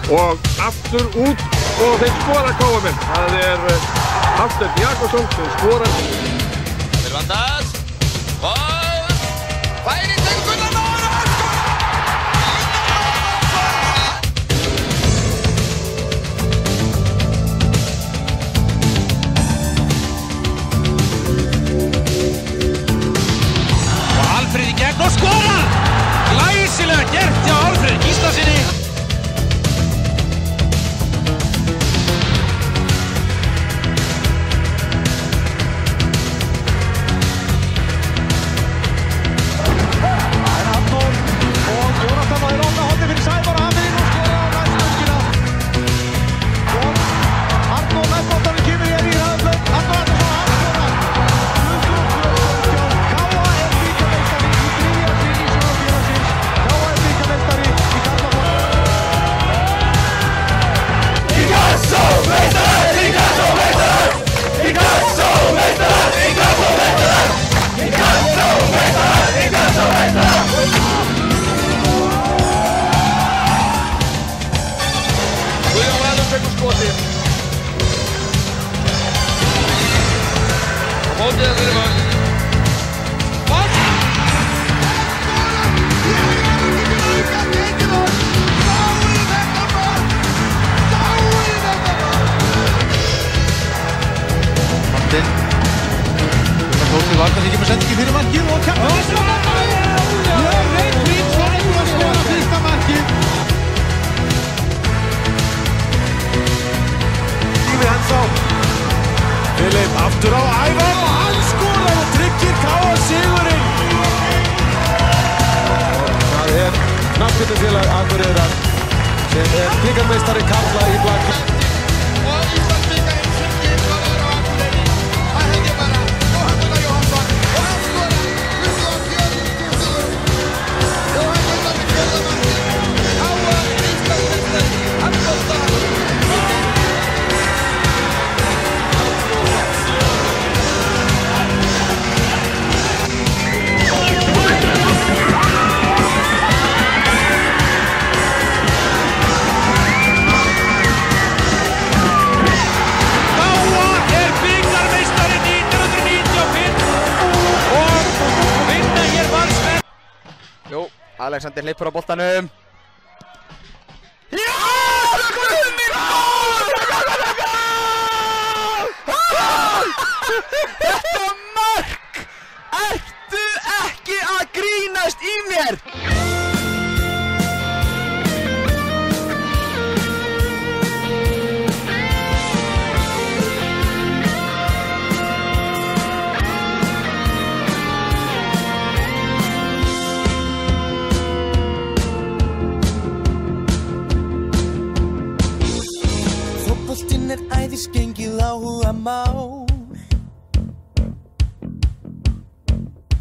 og aftur út og þeir skora KM-menn. Það Hafsteinn Jakobsson sem skorar. Til Vandars og færi til Gunnar Már og hann og Alfreð í gegn og skora! Glæsilega gert hjá Alfreð Gíslasyni. Varnar ekki með sendingi fyrir markið og Kjartan Reykvík svo einhver að skora fyrsta markið. Lífi Hansá Filip aftur á Ævar og hann skorar og tryggir KA sigurinn. Það knattspyrnufélag Akureyrar sem bikarmeistari karla í blaki. Alexander hleypur á boltanum. Já! Þetta mark! Ertu ekki að grínast í mér? Fótboltinn æðisgengið áhugamál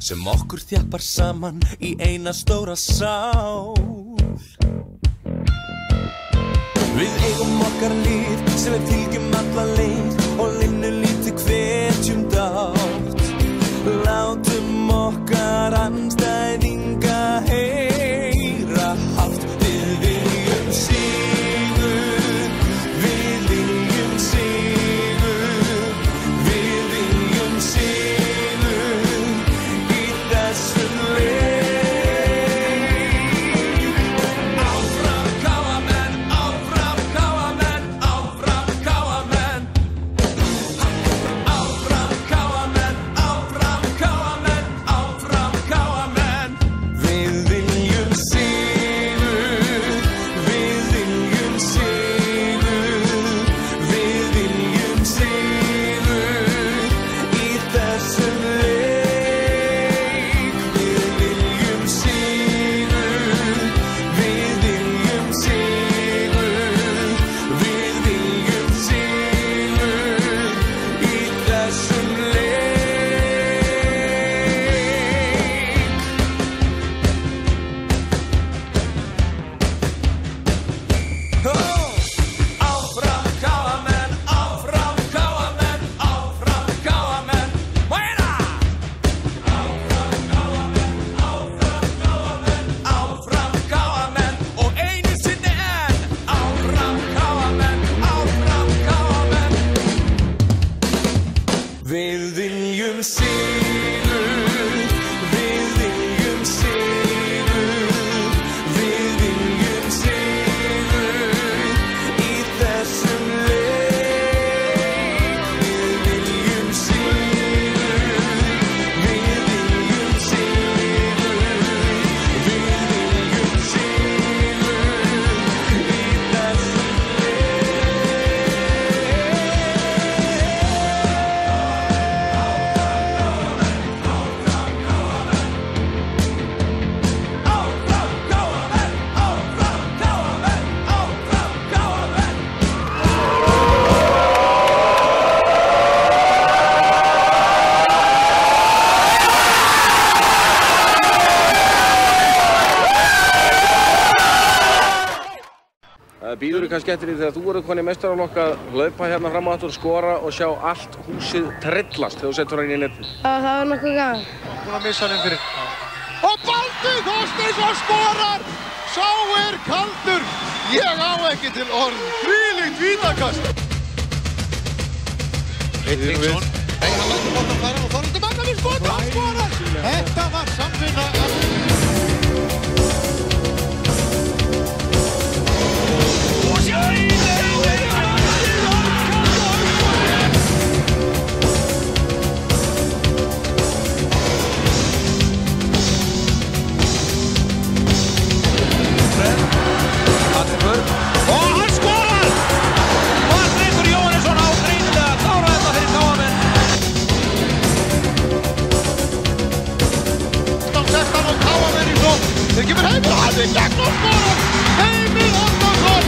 sem okkur þjappar saman í eina stóra sál. Við eigum okkar lið sem við fylgjum alla leið og linnu lítið hvetjum dátt. Látum okkar andstæðinga heyra hátt. Við viljum sigur, við viljum sigur, við viljum sigur í þessum leik. Áfram KA-menn, áfram KA-menn, áfram KA-menn, áfram KA-menn. Það býður kannski eftir því þegar þú verður konið meistaraflokk að hlaupa hérna fram á aftur, skora og sjá allt húsið trillast þegar þú setur hann í netið. Já, það var nokkuð gaman. Búin að missa hann fyrir. Og Baldur Þorsteinsson skorar! Sá kaldur! Ég á ekki til orð. Þvílíkt vítakast! Eittringsson. Nei, hann lætur boltan fara og Þorvaldur Magna við skot og hann skorar! Þetta var samvinna. Þeir kemur Heimir og hann gegn og skorar! Heimir Arnarsson!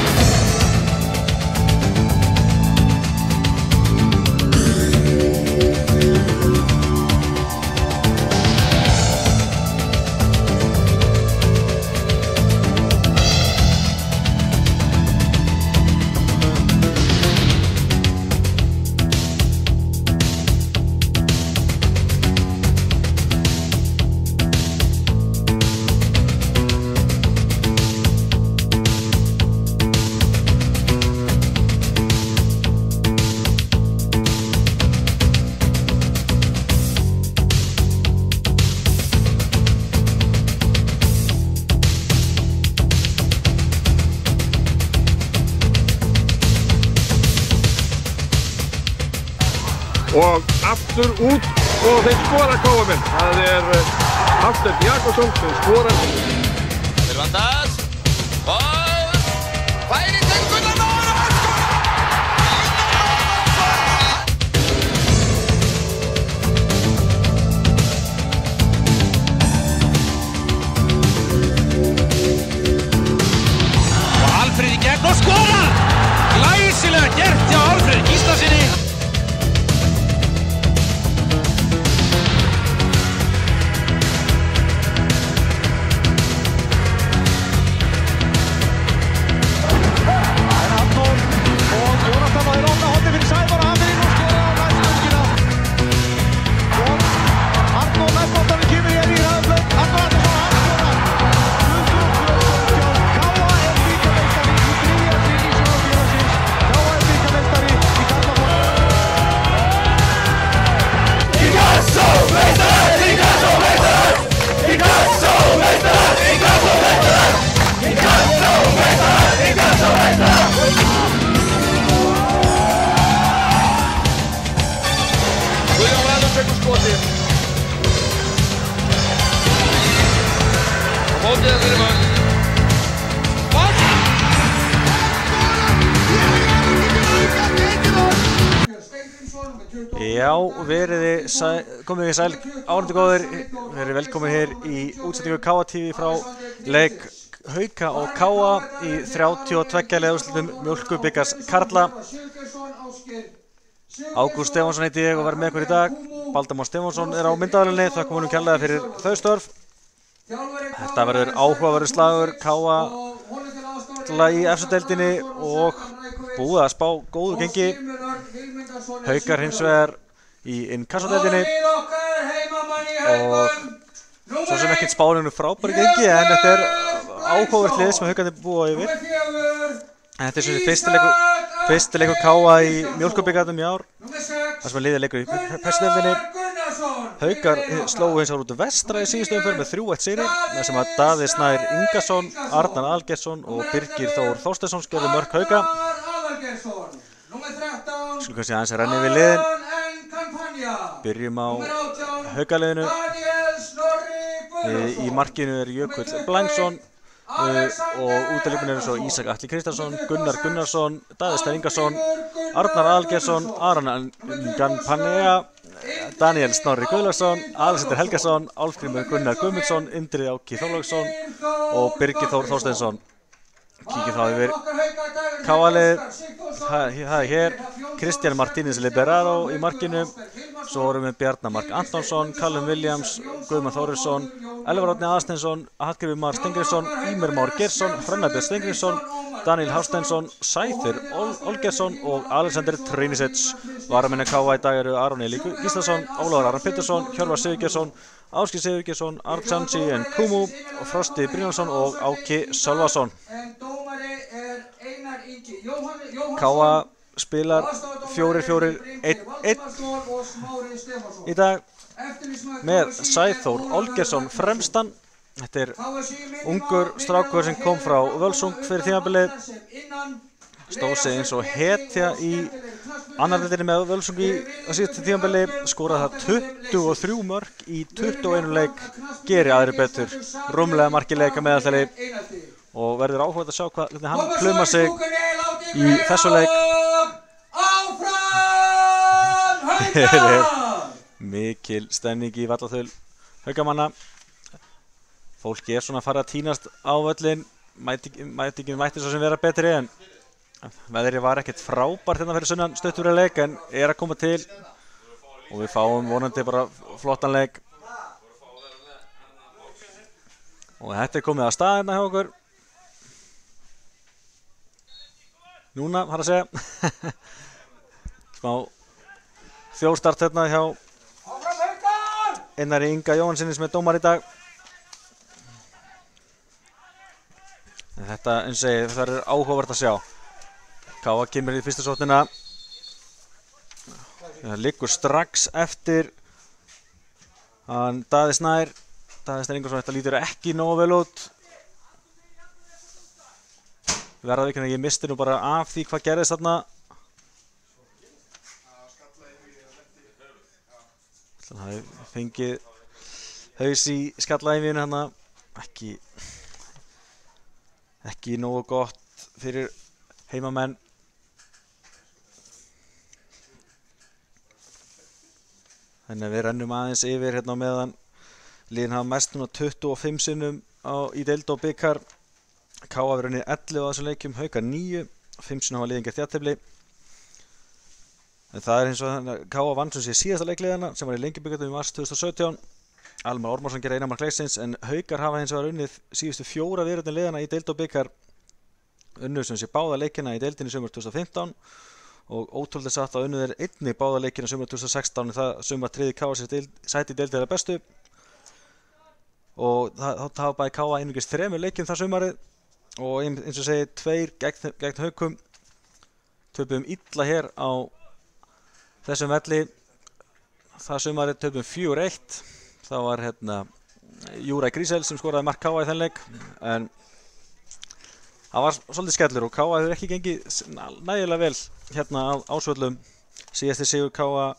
Og aftur út og þeir skora KM-in. Það Hafsteinn Jakobsson sem skorar. Vandas og færi til Gunnar Már og hann Og Alfreð í gegn og skora! Glæsilega gert hjá Alfreð Gíslasyni. Já, komið þið sæl, áhorfendur góðir, verið velkomin hér í útsendingu KA TV frá leik Hauka og KA í 32 liða úrslitum Mjólkurbikars karla. Ágúst Stefánsson heiti ég og verð með ykkur í dag. Baldamár Stefánsson á myndavélinni, þakkum honum kærlega fyrir þau störf. Þetta verður áhugaverður slagur, KA í efstu-deildinni og búið að spá góðu gengi. Haukar hins vegar í inkasso-deildinni og svo sem ekkert spáninu frábæri gengi, en þetta áhugavert lið sem Haukarnir búa yfir. Þetta svo sem fyrsti leikur KA í Mjólkurbikarnum í ár, þar sem liðið leikur í Pessu-deildinni. Haukar slógu hins vegar út Vestra í síðustu umferð með 3-1 sigri, með sem að Daði Snær Ingason, Arnar Algeirsson og Birgir Þór Þorsteinsson skjörðu mörk Hauka. Skulum kannski aðeins að renni við liðin. Byrjum á Haukaliðinu. Í markinu Jökull Blangsson og útileikmenn eru svo Ísak Atli Kristjánsson, Gunnar Gunnarsson, Daði Snær Ingason, Arnar Algeirsson, Aron Ganpanea, Daniel Snorri Guðlaugsson, Alexander Helgason, Álfgrímur Gunnar Guðmundsson, Indriði Áki Þorláksson og Birgir Þór Þorsteinsson. Kíkjum þá yfir KA-lið. Það hér Kristján Martínez Liberado í markinu. Svo vorum við Bjarnar Mark Antonsson, Callum Williams, Guðmann Þórisson, Elvar Árni Aðsteinsson, Hallgrímur Mar Steingrímsson, Ímir Már Geirsson, Hrönnar Björn Steingrímsson, Daniel Hafsteinsson, Sæþur Olgersson og Alexander Treinisic. Varamenn KA í dag eru Aron Eli Gíslason, Ólafur Aron Pétursson, Hjörvar Sigurgeirsson, Ásgeir Sigurgeirsson, Arncanci Nkumu, Frosti Brynjólfsson og Áki Sölvason. KA spilar 4-4-1-1 í dag með Sæþór Olgersson fremstan. Þetta er ungur strákur sem kom frá Völsung fyrir tímabilið. Stóð sig eins og hetja í annar deildinni með Völsung á síðustu tímabili, skoraði það 23 mörk í 21 leik, geri aðri betur, rúmlega marki leika meðaltali og verður áhugavert að sjá hvernig hann pluma sig í þessu leik. Mikil stemning í Vallaþul Haukamanna. Fólki er svona að fara að tínast á völlin, mætti svo sem vera betri en veðrið var ekkert frábært hérna fyrir sunnan stuttur leik en er að koma til og við fáum vonandi bara flottan leik. Og þetta er komið að stað hérna hjá okkur. Núna, þarf að segja. Smá þjóðstart hérna hjá Einnari Inga Jóhannssyni sem er dómar í dag. Þetta, eins og segi, það er áhugavert að sjá. KA kemur í fyrstu sóknina. Það liggur strax eftir hann Daði Snær Ingvarsson. Þetta lítur ekki nógu vel út. Verða ekki að ég misti nú bara af því hvað gerðist þarna. Það hafi fengið haus í skallaæfinu hana. Ekki nógu gott fyrir heimamenn. Þannig að við rennum aðeins yfir hérna á meðan. Liðin hafa mest núna 25 sinnum í deild og bikar. KA hefur unnið 11 á þessum leikjum, Haukar 9. 5 sinnum hafa liðin gert jafntefli. En það er eins og þannig að KA vann sem sé síðasta leikliðana sem var í Lengjubikarnum í mars 2017. Almar Ormarsson gerði eina mark leiksins en Haukar hafa hins vegar unnið síðustu 4 viðureigandi liðana í deild og bikar. Unnu sem sé báða leikina í deildinni sumar 2015 og ótrúlega satt að unnu þeir einnig báða leikina sumar 2016 en það sumar tryggði KA sér sæti í deildinni bestu. Og það hafa bæði KA einungis 3 leikjum það sumarið og eins og segi 2 gegn Haukum. Töpum illa hér á þessum velli. Það sumarið töpum 4-1. Það var Júra Grísel sem skoraði mark KA í þenn leik en það var svolítið skellur og KA hefur ekki gengið nægilega vel hérna á Ásvöllum. Síðasti sigur KA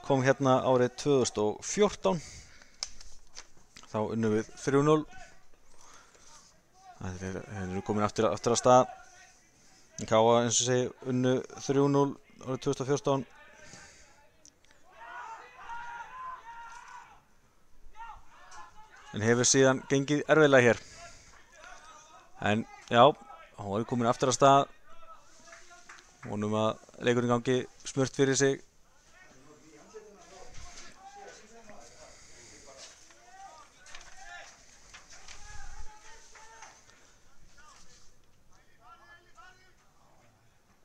kom hérna árið 2014. Þá unnum við 3-0. Það er komin aftur á stað. KA eins og segi unnu 3-0 árið 2014. En hefur síðan gengið erfiðlega hér. En já, hún er komin aftur á stað. Vonum að leikurinn gangi smurt fyrir sig.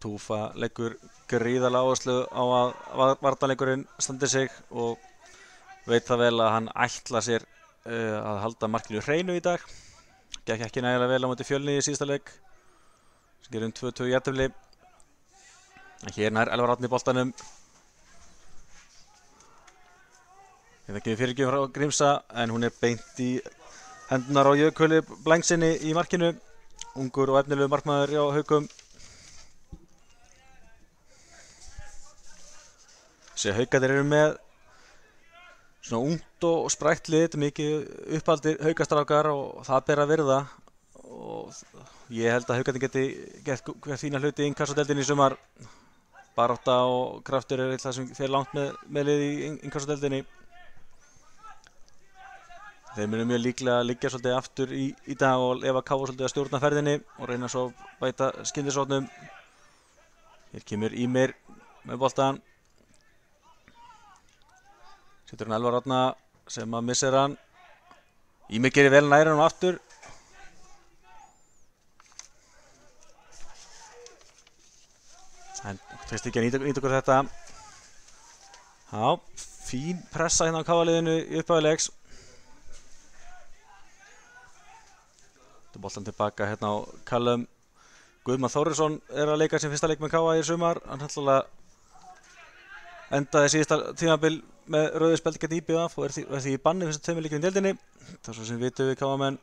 Túfa leggur gríðarlega áherslu á að varnarleikurinn standi sig og veit það vel að hann ætla sér að halda markinu hreinu í dag. Gekk ekki nægilega vel á móti Fjölni í síðasta leik. Gerum 2-2 jafntefli. Hér nær Elvar Árni boltanum. Þetta gefur fyrirgjöf frá Grímsa en hún er beint í hendunar á Jökuli Blængsinni í markinu. Ungur og efnilegur markmaður hjá Haukum. Haukarnir eru með svona ungt og sprækt lið, mikið uppaldir haukastrákar og það ber að virða og ég held að Haukarnir geti gert fína hluti í innkassadeildinni í sumar. Barátta og kraftur er það sem fer langt með lið í innkassadeildinni. Þeir munu mjög líklega að liggja svolítið aftur í dag og ef að KA svolítið að stjórna ferðinni og reyna svo að bæta skyndisóknum. Hér kemur Ímir með boltan. Setur hann Elvar Árna sem að missir hann. Ímir gerir vel nær hann aftur. Tekst ekki að nýta okkur þetta. Já, fín pressa hérna á KA-liðinu í upphafi leiks. Þetta er boltan tilbaka hérna á Callum. Guðmann Þórisson er að leika sin fyrsta leik með KA í sumar. Hann ætlaði endaði síðasta tímabil með rauðu spjaldi gegn IBF og er því í banni fyrstu tveimur leikjum í deildinni. Það er svo sem vitum við KA-menn.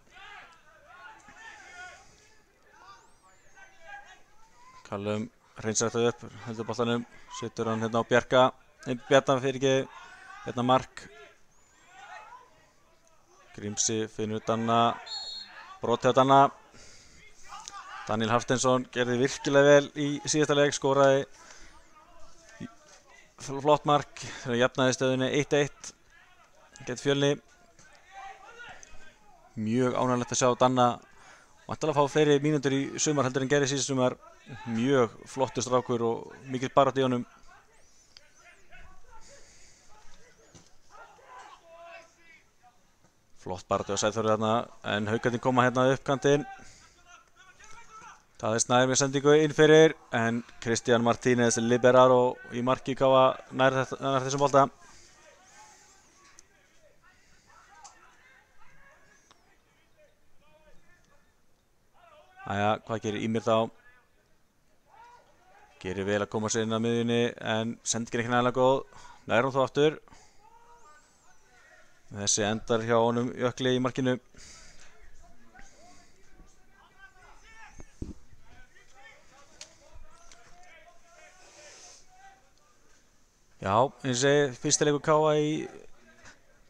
Callum hreinsar þetta upp, heldur boltanum, setur hann hérna á Bjarka. Bjarna fyrir ekki, hérna mark. Grímsi finnur Danna, brotið á Danna. Daniel Hafsteinsson gerði virkilega vel í síðasta leik, skoraði flott mark, þegar jafnaði stöðunni 1-1 gegn Fjölni. Mjög ánægilegt að sjá Danna væntanlega fá fleiri mínútur í sumar heldur en gerði síðasta sumar. Mjög flottur strákur og mikill baráttu í honum. Flott baráttu á Sæþóri þarna, en Haukarnir koma hérna upp kantinn. Það er Snær með sendingu inn fyrir, en Cristian Martínez Liberaro í marki KA nær þessum bolta. Æja, hvað gerir Ímir þá? Gerir vel að koma sér inn á miðjunni, en sendingin ekki nægilega góð. Nær hún þó aftur. Þessi endar hjá honum Jökli í markinu. Já, eins og segi, fyrsti leikur KA í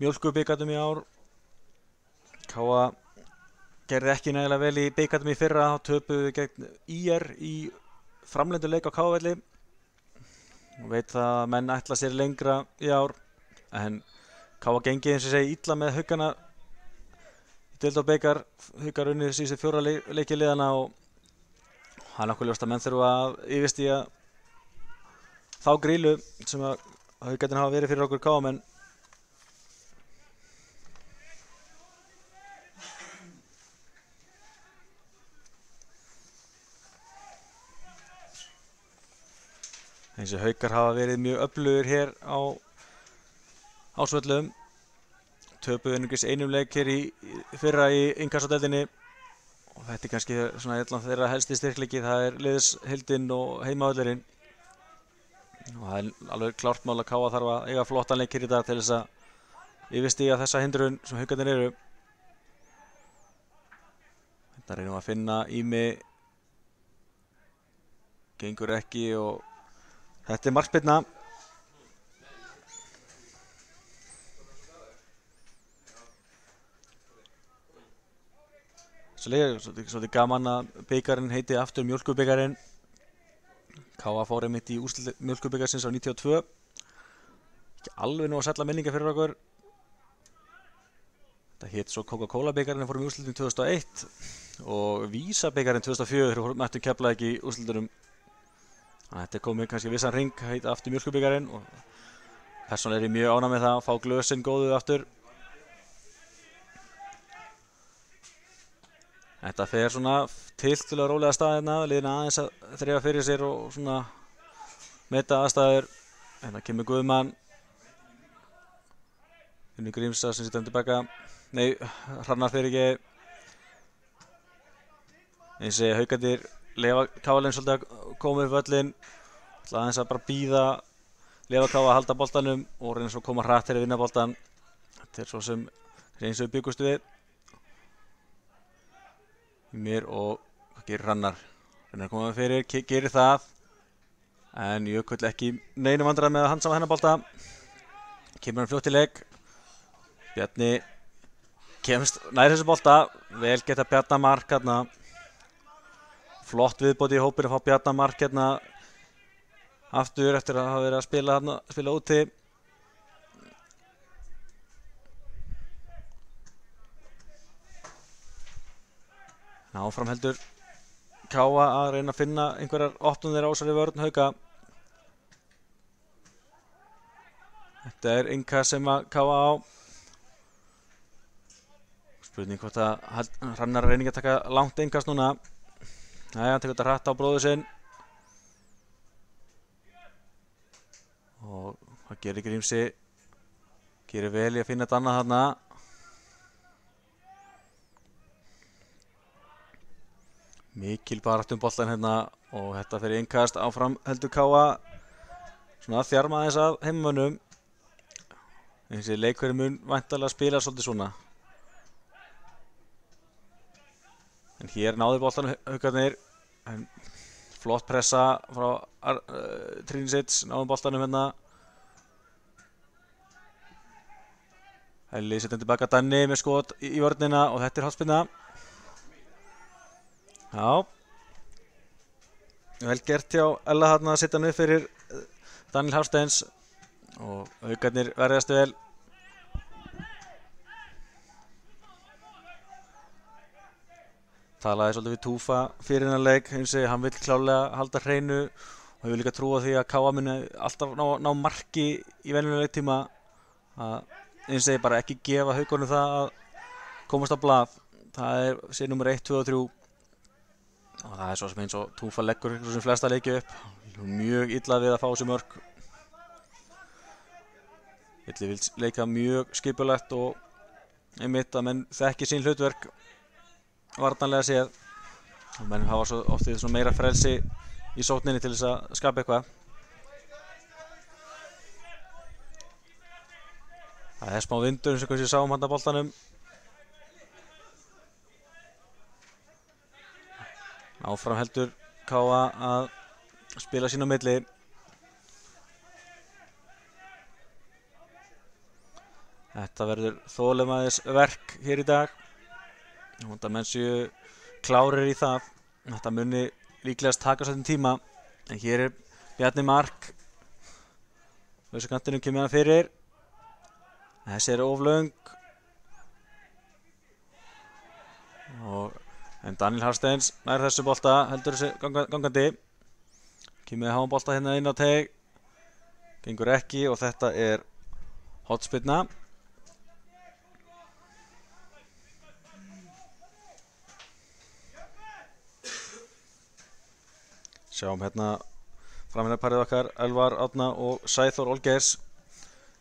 Mjólkurbikarnum í ár. KA gerði ekki nægilega vel í bikarnum í fyrra, þá töpuðu gegn IR í framlendu leik á KA-velli. Veit það að menn ætla sér lengra í ár, en KA gengi eins og segi illa með Haukana í deild og bikar. Haukar unnið síðustu 4 leiki liðana og það er nokkuð ljóst að menn þurfa að yfirstíga þá grílu sem að Haukarnir hafa verið fyrir okkur KA-menn. Eins og Haukar hafa verið mjög öflugir hér á Ásvöllum. Töpuðu einungis einum leik hér í fyrra í innkassadeildinni og þetta er kannski svona einn af þeirra helsti styrkleiki, það er liðsheildin og heimavöllurinn. Og það er alveg klárt mál að KA þarf að eiga flottan leik hér í dag til þess að yfirstíga þessa hindrun sem Haukarnir eru. Þetta reynum að finna Ími. Gengur ekki og þetta er markspyrna. Svolítið gaman að bikarinn heiti aftur Mjólkurbikarinn. KA fór einmitt í úrslit Mjólkurbikarsins á 92. Ekki alveg nú að sælla minninga fyrir okkur. Þetta hétt svo Coca-Cola bikarinn fórum í úrslitin 2001 og Visa bikarinn 2004 mættu Keflavík í úrslitunum. Þetta er komið kannski vissan ring, heiti aftur Mjólkurbikarinn og persónulega er ég mjög ánægð með það að fá glösin góðu aftur. Þetta fer svona tiltölulega rólega staðina, liðin aðeins að þreifa fyrir sér og svona meta aðstæður. Hérna kemur Guðmann. Finnur Grímsa sem situr tilbaka. Nei, Hrannar fyrir ekki. Eins og Haukarnir lefa KA-liðin svolítið að koma upp völlin. ætla aðeins að bara bíða, lefa KA að halda boltanum og reyna svo að koma hratt til að vinna boltan. Þetta er svo sem eins og við byggust við. Mér og hvað gerir Hrannar? Hrannar er komið fyrir, gerir það. En Jökull ekki neinu vandræði með að handsama hennar bolta. Kemur hann fljótt í leik. Bjarni kemst nær þessu bolta. Vel geta Bjarna mark hérna. Flott viðbót í hópinu að fá Bjarna mark hérna. Aftur eftir að hafa verið að spila úti. Áfram heldur KA að reyna að finna einhverjar opnunir á þessari vörn Hauka. Þetta er innkast sem að KA á. Spurning hvort að Hrannar reyni ekki að taka langt innkast núna. Næja, hann tekur þetta hratt á bróður sinn. og það gerir Grímsi gerir vel í að finna þetta annað þarna. Mikil baráttu boltan hérna og þetta fyrir innkast áfram heldur Káa svona að þjarma aðeins að heimamönnum. Þessi leikverði mun væntanlega spila svolítið svona. En hér náði boltan Haukarnir. En flott pressa frá Trínisits, náðum boltanum hérna. Helli setjum tilbaka Danni með skot í vörnina og þetta hornspyrna. Já, vel gert hjá Ella þarna að setja hann upp fyrir Daniel Hafsteins og Haukarnir verðast vel. Talaði svolítið við Túfa fyrir hennar leik, hann vill klálega halda hreinu og hefur líka trú á því að Káa muni alltaf ná marki í venjulega leiktíma að bara ekki gefa Haukarnum það að komast á blað. Það er sér nummer 1, 2 og 3. Og það er svo sem eins og Túfa leggur svo sem flesta leiki upp. Mjög illa við að fá sér mörk. Villi vil leika mjög skipulegt og einmitt að menn þekki sín hlutverk varnarlega séð. Og menn hafa svo oft svona meira frelsi í sókninni til þess að skapa eitthvað. Það er smá vindur eins og hvað sem sáum hann að boltanum. Áfram heldur Káa að spila sín á milli. Þetta verður þolinmæðis verk hér í dag. Þetta menn séu klárir í það. Þetta muni líklegast taka svolítinn tíma. En hér er Bjarni Mark. Þessu kantinum kemur hann fyrir. Þessi er of löng. En Daniel Hafsteins nær þessu bolta, heldur þessu gangandi. Kemur að hafa bolta hérna inn á teig. Gengur ekki og þetta er hornspyrna. Sjáum hérna framherjaparið okkar, Elvar Árna og Sæþór Olgeirs.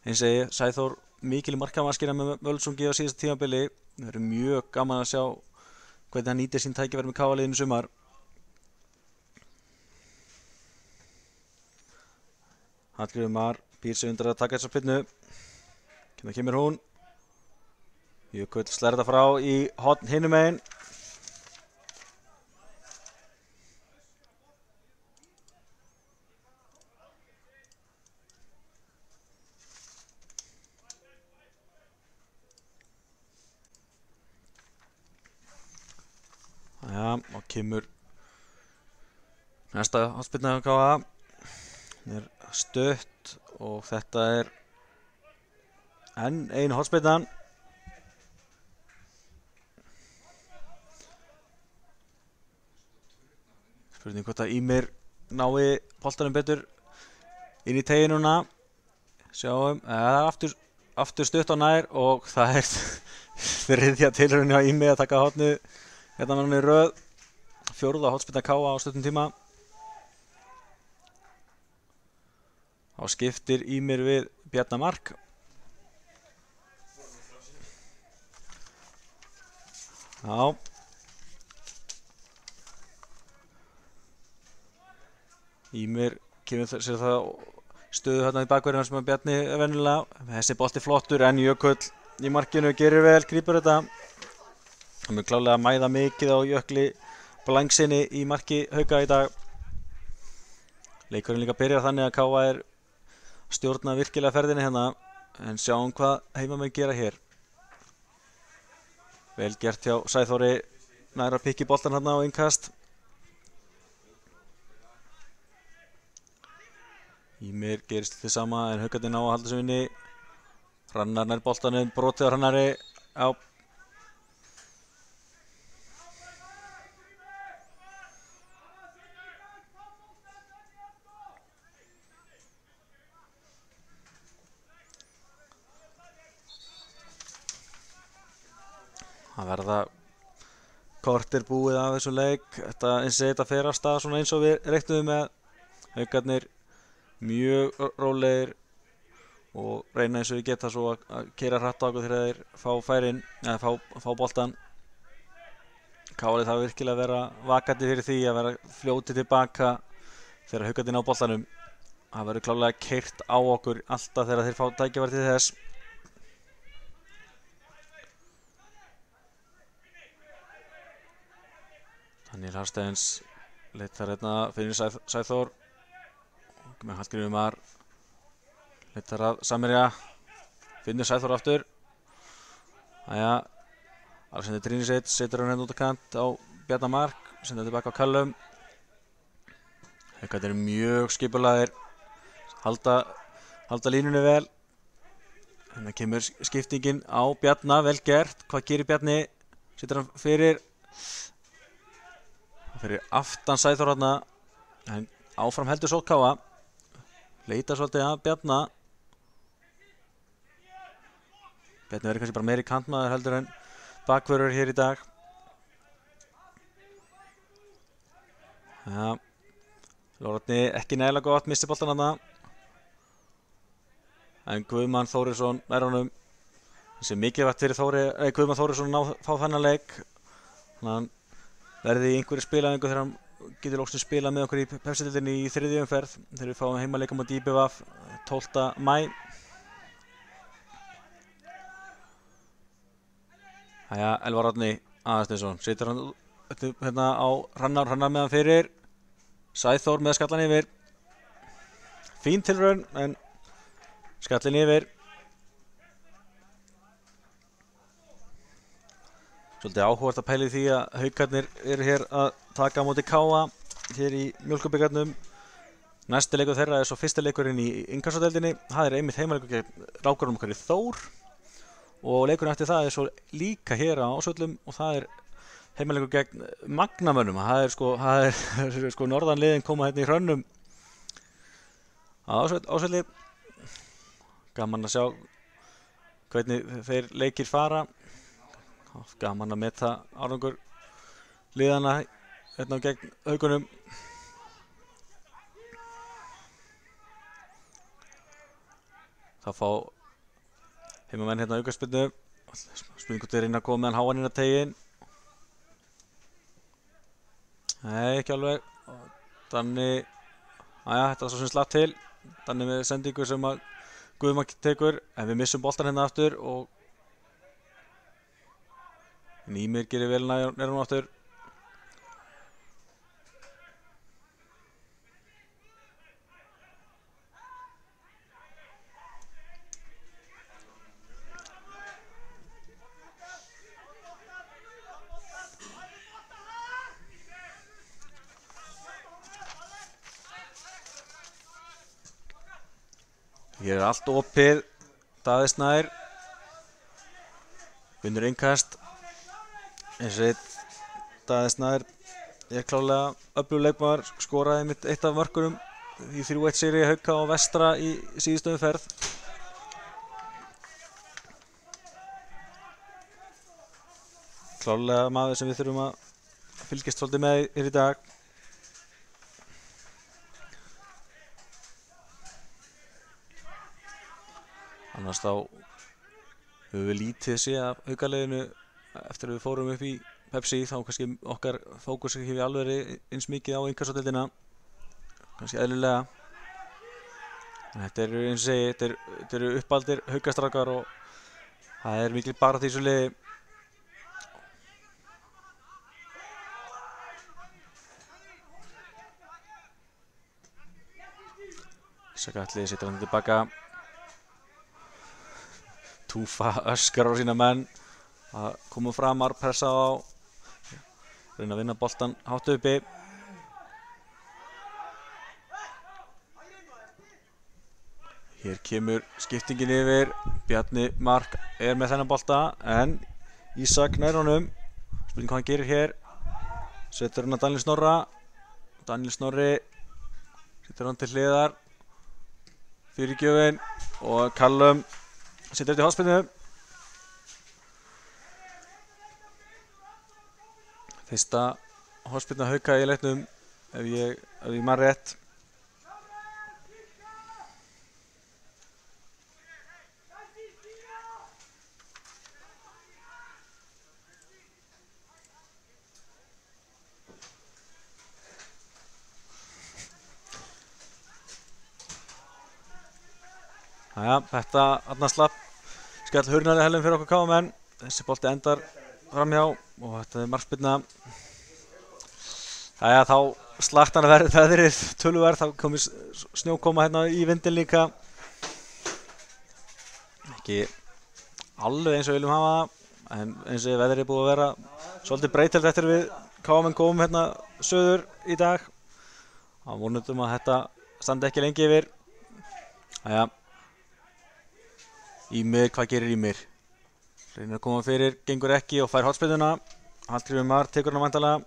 Eins og ég, Sæþór mikil markamaskina með Völsungi á síðasta tímabili. Það eru mjög gaman að sjá hvernig hann nýtir sín tækifæri með Káa-liðinu í sumar. Hallgrímur Mar býr sig undir að taka þessa spyrnu. Kemur hún. Jökull slær þetta frá í horn hinum megin. Og kemur næsta hornspyrna hjá Káa. Hún er stutt og þetta er enn ein hornspyrnan. Spurning hvort að Ímir nái boltanum betur inn í tegin núna. Sjáum, það er aftur stutt á nær og það er þriðja tilraun hjá Ími að taka hornið hérna með hann í röð. Fjórða hornspyrna Káa á stuttum tíma. Þá skiptir Ímir við Bjarna Mark. Já. Ímir kemur sér það stöðu hérna í bakverðina sem Bjarni er venjulega. Þessi bolti flottur en Jökull í markinu gerir vel, grípur þetta. Hann mun klálega að mæða mikið á Jökli Blangsinni í marki Hauka í dag. Leikurinn líka byrjar þannig að Káa er stjórna virkilega ferðinni hérna. En sjáum hvað heimamenn gera hér. Vel gert hjá Sæþóri, nær að pikki boltan hérna á innkast. Ímir gerist þið sama en Haukarnir ná að halda sem vinni. Hrannar nær boltanum, brotið á Hrannari. Já. Það verða kortir búið af þessu leik. Þetta fer af stað svona eins og við reiknuðum með. Haukarnir mjög rólegir og reyna eins og ég geta svo að keyra hratt á okkur þegar þeir fá færin eða fá boltan. Kári þarf virkilega að vera vakandi fyrir því að vera fljóti tilbaka þegar Haukarnir ná boltanum. Það verður klárlega keyrt á okkur alltaf þegar þeir fá tækifæri til þess. Daniel Hafsteins leitar hérna fyrir Sæþór með Hallgrímur Mar leitar að Samherja, finnur Sæþór aftur. Jæja, Alexander Trinisic setur hann hérna út á kant á Bjarna Mark, sendur tilbaka á Callum. Haukarnir eru mjög skipulagðir, halda línunni vel. Hérna kemur skiptingin á Bjarna, vel gert. Hvað gerir Bjarni? Setur hann fyrir aftan Sæþór þarna, en áfram heldur svo Káa. Leita svolítið að Bjarna. Bjarni verður kannski bara meiri kantmaður heldur en bakvörður hér í dag. Ja, Lóratni ekki nægilega gott, missti boltan þarna. En Guðmann Þórisson er honum. Þessi mikilvægt fyrir Guðmann Þórisson að fá þennan leik. Þannig að hann verði í einhverju spilaðingu þegar hann getur loksins spilað með okkur í Pepsi-deildinni í 3. umferð þegar við fáum heimaleika móti IBVF 12. maí. Jæja, Elvar Árni Aðarsteinsson setur hann hérna á Hrannar með hann fyrir. Sæþór með skallan yfir. Fín tilraun en skallin yfir. Svolítið áhugavert að pæla í því að Haukarnir eru hér að taka á móti Káa hér í Mjólkurbikarnum. Næsti leikur þeirra er svo fyrsti leikurinn í innkassadeildinni. Það er einmitt heimaleikur gegn rákurum okkar í Þór. Og leikurinn eftir það er svo líka hér á Ásvöllum og það er heimaleikur gegn Magnamönnum. Það er sko norðanliðin koma hérna í Hrönnum á Ásvölli. Gaman að sjá hvernig þeir leikir fara. Gaman að meta árangur liðana hérna gegn Haukunum. Það fá heimamenn hérna aukaspyrnu. Spurning hvort þeir reyna að koma með hann háan inn á teiginn. Nei, ekki alveg. Danni, þetta var svo sem slapp til. Danni með sendingu sem að Guðmann tekur. En við missum boltan hérna aftur og Nýmir gerir vel nær hún aftur. Hér er allt opið. Daði Snær vinnur innkast. Eins og Daði Snær er klárlega öflugur leikmaður, skoraði mitt eitt af mörkunum í 3-1 sigri Hauka og Vestra í síðustu umferð. Klárlega maður sem við þurfum að fylgjast svolítið með hér í dag. Annars þá höfum við lítið séð af Haukaliðinu eftir að við fórum upp í Pepsi, þá kannski okkar fókus ekki við alveg eins mikið á innkassadeildina, kannski eðlilega. En þetta eru eins og segi, þetta eru uppaldir Haukastrákar og það er mikil barátta í þessu liði. Ísakatli setur hann tilbaka. Túfa öskar á sína menn að koma framar, pressa á, reyna að vinna boltan hátt uppi. Hér kemur skiptingin yfir, Bjarni Mark er með þennan bolta en Ísak nær honum. Spurning hvað hann gerir hér. Setur hann að Daniel Snorra. Daniel Snorri setur hann til hliðar. Fyrirgjöfin og Callum setur þetta í hotspinnu. Fyrsta hotspinna Hauka í leiknum ef ég man rétt. Jæja, þetta annars slapp skall hurnari helum fyrir okkur KM-menn. Þessi bolti endar framhjá og þetta markspyrna. Jæja, þá slakt hann að veðrið töluverð, þá komið snjókoma hérna í vindin líka. Ekki alveg eins og við viljum hafa það, en eins og veðrið er búið að vera svolítið breytilegt eftir við KM komum hérna söður í dag. Þá vonum að þetta standi ekki lengi yfir. Jæja. Ýmir, hvað gerir Ýmir? Reynir að koma fyrir, gengur ekki og fær hornspyrnuna. Hallgrímur Mar tekur hana væntanlega.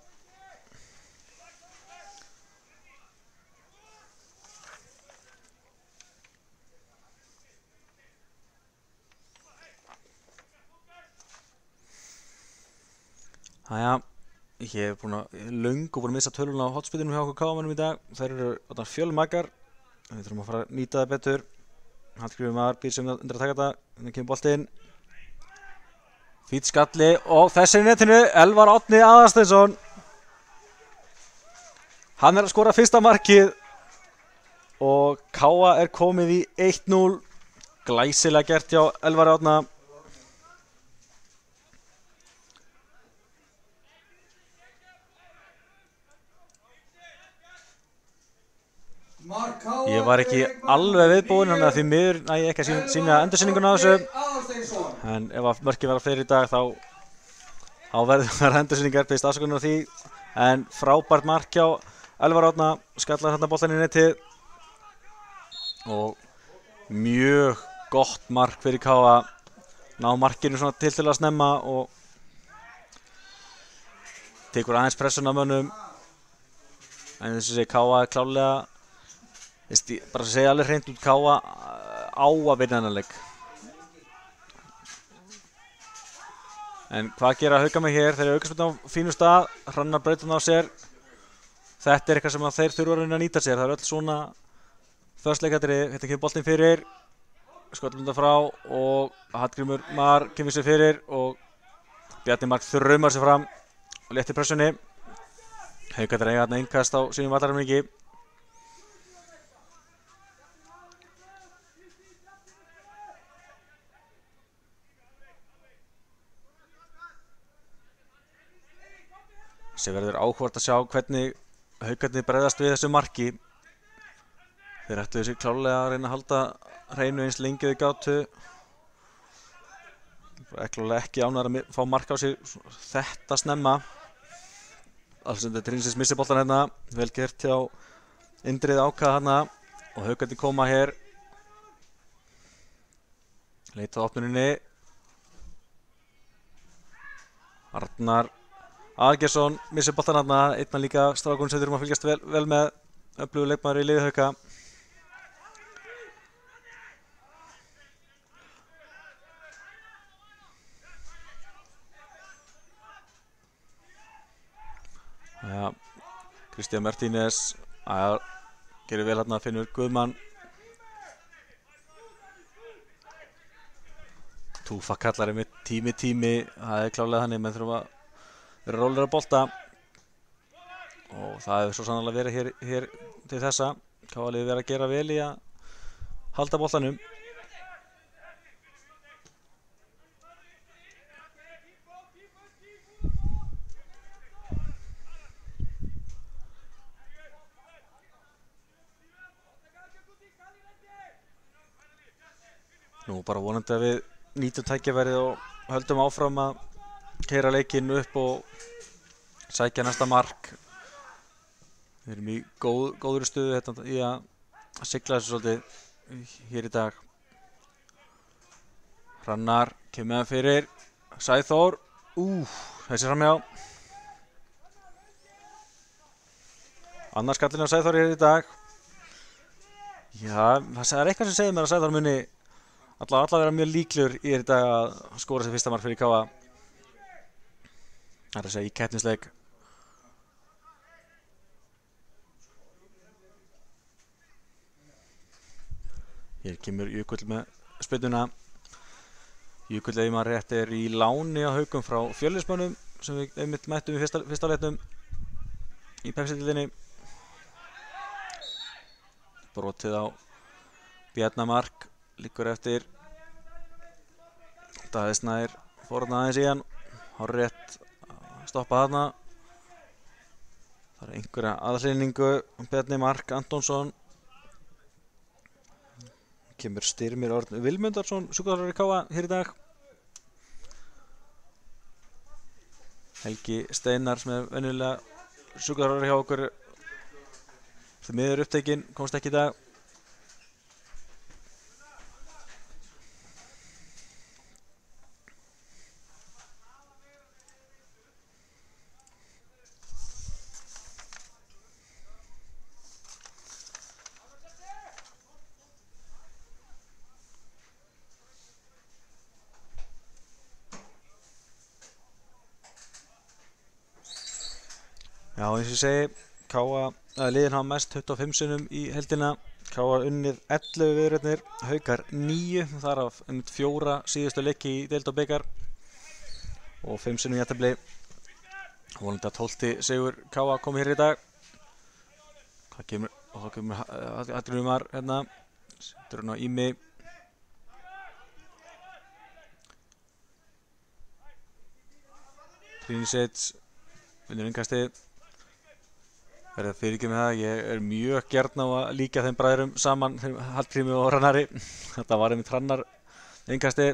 Jæja, ég hef búin að missa töluna á hotspyrnunum hjá okkur KM-mennum í dag. Þær eru fjölmargar. Við þurfum að fara að nýta það betur. Hallgrímur Mar býr sem undir að taka þetta. Þannig kemur boltinn. Fýtt skalli og þessi í netinu, Elvar Árni Aðalsteinsson. Hann að skora fyrsta markið og KA komið í 1-0. Glæsilega gert hjá Elvar Árna. Ég var ekki alveg viðbúinn, þannig að því miður næ ég ekki að sýna endursýninguna á þessu. En ef að mörkin verða fleiri í dag þá verður endursýningar, beðist afsökunar á því. En frábært mark hjá Elvar Árna, skallar þarna boltann í netið. Og mjög gott mark fyrir KA. Ná markinu svona til að snemma og tekur aðeins pressuna af mönnum. En þess að segja KA klálega. Bara að segja alveg hreint út, KA á að vinna þennan leik. En hvað gera Haukamenn hér? Þeir eru aukaspyrnu á fínu stað, Hrannar braut hann á sér. Þetta er eitthvað sem þeir þurfa að reyna að nýta sér. Það eru öll svona föstleikatriði. Þetta kemur boltinn fyrir, skollunda frá og Hallgrímur Mar kemur sér fyrir og Bjarni Mark þrumar sér fram og léttir pressunni. Haukarnir eiga þarna innkast á sínum vallarhelmingi. Þessi verður áhugavert að sjá hvernig Haukarnir bregðast við þessu marki. Þeir ættu þessi klálega að reyna að halda hreinu eins lengi við gátu. Klálega ekki ánægðir að fá mark á sig þetta snemma. Alexander Trinsis missir boltan hérna. Vel gert hjá Indrið Áka hérna. Og Haukarnir koma hér. Leitað opnuninni. Arnar Algersson missir boltan þarna, einna líka strákun sem þurfum að fylgjast vel með, öflugur leikmaður í liði Hauka. Jæja, Kristján Martínez gerir vel hérna, Finnur Guðmann. Túfa kallar með tími, það er klálega þannig, menn þurfum að vera rólir að bolta og það hefur svo sannarlega verið hér til þessa. KA liðið verið að gera vel í að halda boltanum. Nú bara vonandi að við nýtum tækifærið og höldum áfram að keyra leikinn upp og sækja næsta mark. Við erum í góðri stöðu í að sigla þessu svolítið hér í dag. Hrannar kemur með hann fyrir. Sæþór. Þessi framhjá. Annars skallinn á Sæþór hér í dag. Já, það er eitthvað sem segir mér að Sæþór muni allavega vera mjög líklegur í hér í dag að skora sér fyrsta mark fyrir KA. Það er að segja í keppnisleik. Hér kemur Jökull með spyrnuna. Jökull, ef maður rétt, er í láni á Haukum frá Fjölnismönnum sem við einmitt mættum í fyrsta leiknum í Pepsi-deildinni. Brotið á Bjarna Mark, Liggur eftir. Daði Snær fór þarna aðeins í hann. Hárrétt stoppa þarna. Það einhverja aðhlynningu. Bjarni Mark Antonsson. Kemur Styrmir Örn Vilmundarsson, sjúkraþjálfari KA hér í dag. Helgi Steinar sem venjulega sjúkraþjálfari hjá okkur. Því miður upptekinn, komst ekki í dag. Já, eins og ég segi, liðin hafa mest 25 sinnum í heildina. KA unnið 11 viðureignar, Haukar 9, þar af 4 síðustu leiki í deild og bikar og 5 sinnum jafntefli. Vonandi að 12. sigur KA komi hér í dag. Það kemur, og þá kemur Hallgrímur hérna, setur hann á Ími. Trínisets, vinnur innkastið. Verði að fyrirgefa með það, ég er mjög gjarn á að líka þeim bræðurum saman, þeim Hallgrími og Hrannari. Þetta var einmitt Hrannar innkasti.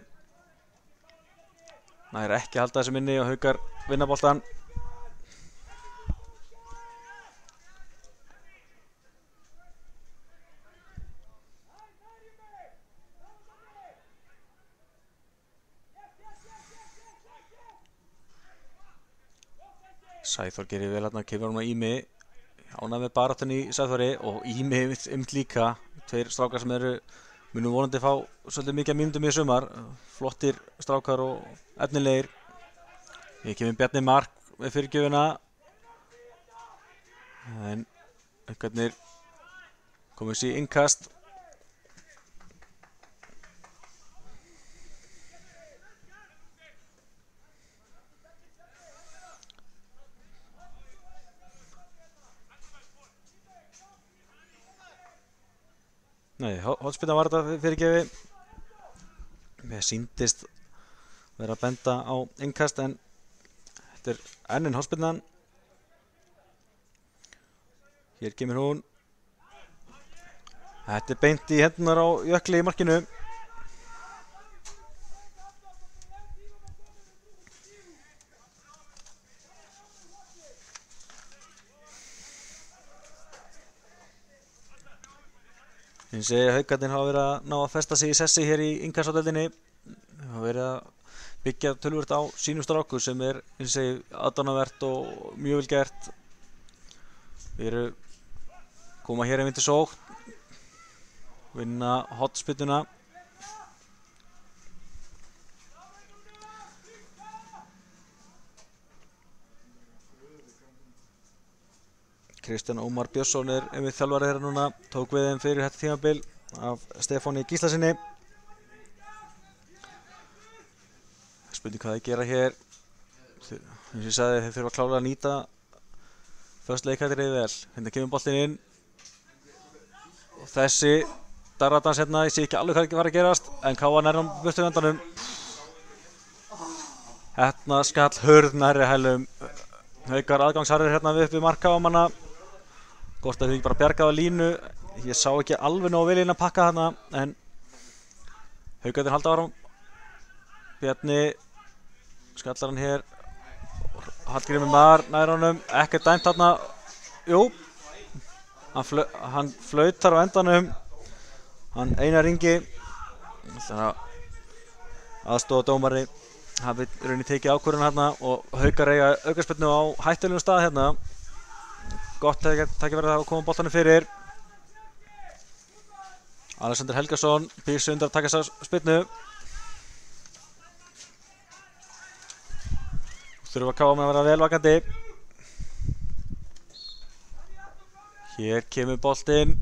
Nær ekki að halda þessu minni og Haukar vinna boltann. Sæþór gerir vel hérna, kemur hún á Ími. Ánægð með baráttunni í Sæþóri og Ími líka. Tveir strákar sem munu vonandi fá svolítið mikið mínútum í sumar. Flottir strákar og efnilegir. Ég kemur Bjarni Mark með fyrirgjöfina. En einhvernir komið sér í innkast. Nei, hornspyrna var þetta fyrirgefi. Mér sýndist vera að benda á innkast en þetta er enn hornspyrnan. Hér kemur hún. Þetta er beint í hendunar á Jökli í markinu. Ég segi að Haukarnir hafa verið að ná að festa sig í sessi hér í innkastdeildinni. Þeir hafa verið að byggja töluvert á sínum strákum sem er, eins og segi, aðdáunarvert og mjög vel gert. Við koma hér til sókn, vinna hornspyrnuna. Kristján Ómar Björnsson er einmitt þjálfari þeirra núna, tók við þeim fyrir þetta tímabil af Stefáni Gíslasyni. Spurning hvað þeir gera hér. Eins og ég sagði, þeir þurfa klárlega að nýta först leikættirið vel. Hérna kemur boltinn inn. Og þessi darradans hérna, ég sé ekki alveg hvað var að gerast, en KA nærri á burtu vendanum. Hérna skall hurð nærri hælum. Haukar aðgangsharður hérna við uppi marka á manna. Gott að þau ekki bara bjargaði á línu. Ég sá ekki alveg nógu vel inn að pakka þarna, en Haukarnir halda áfram. Bjarni skallar hann hér. Hallgrímur Mar nær honum, ekkert dæmt þarna. Jú, hann flautar á endanum. Hann Einar Ingi, aðstoða dómari, hafi rauninni tekið ákvörðun hérna og Haukar eiga aukaspyrnu á hættulegum stað hérna. Gott tækifæri að koma boltanum fyrir. Alexander Helgason býr sig undir að taka þessa spyrnu. Þurfa KA að vera vel vakandi. Hér kemur boltinn.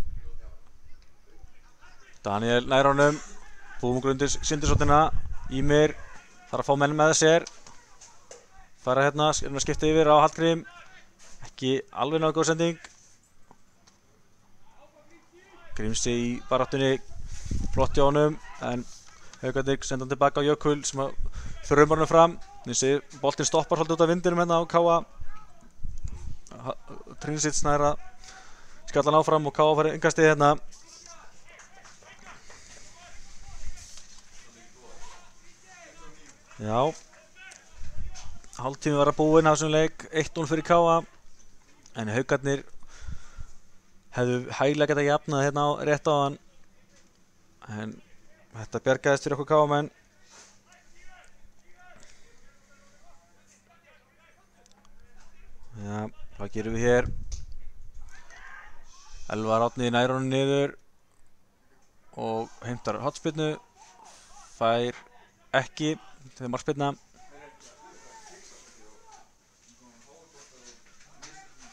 Daniel nær honum. Búmungur undir Sindursóttina. Ímir þarf að fá menn með sér. Fara hérna, skipta yfir á Hallgrím. Ekki alveg náðu góð sending. Grímsi í baráttunni. flott hjá honum, en Haukarnir senda hann tilbaka á Jökul sem að þrömmar hann fram. Þessi boltinn stoppar svolítið út af vindinum hérna á Káa. Trinsic nær að skalla hann áfram og Káa fær innkastið hérna. Já, hálftími var að búinn af þessum leik, 1-0 fyrir Káa, en Haukarnir hefðu hæglega getað jafnað hérna rétt á hann, en þetta bjargaðist fyrir okkur Káamenn. Já, hvað gerum við hér? Elvar Árni nær honum niður og heimtar hornspyrnu, fær ekki, þetta er markspyrna.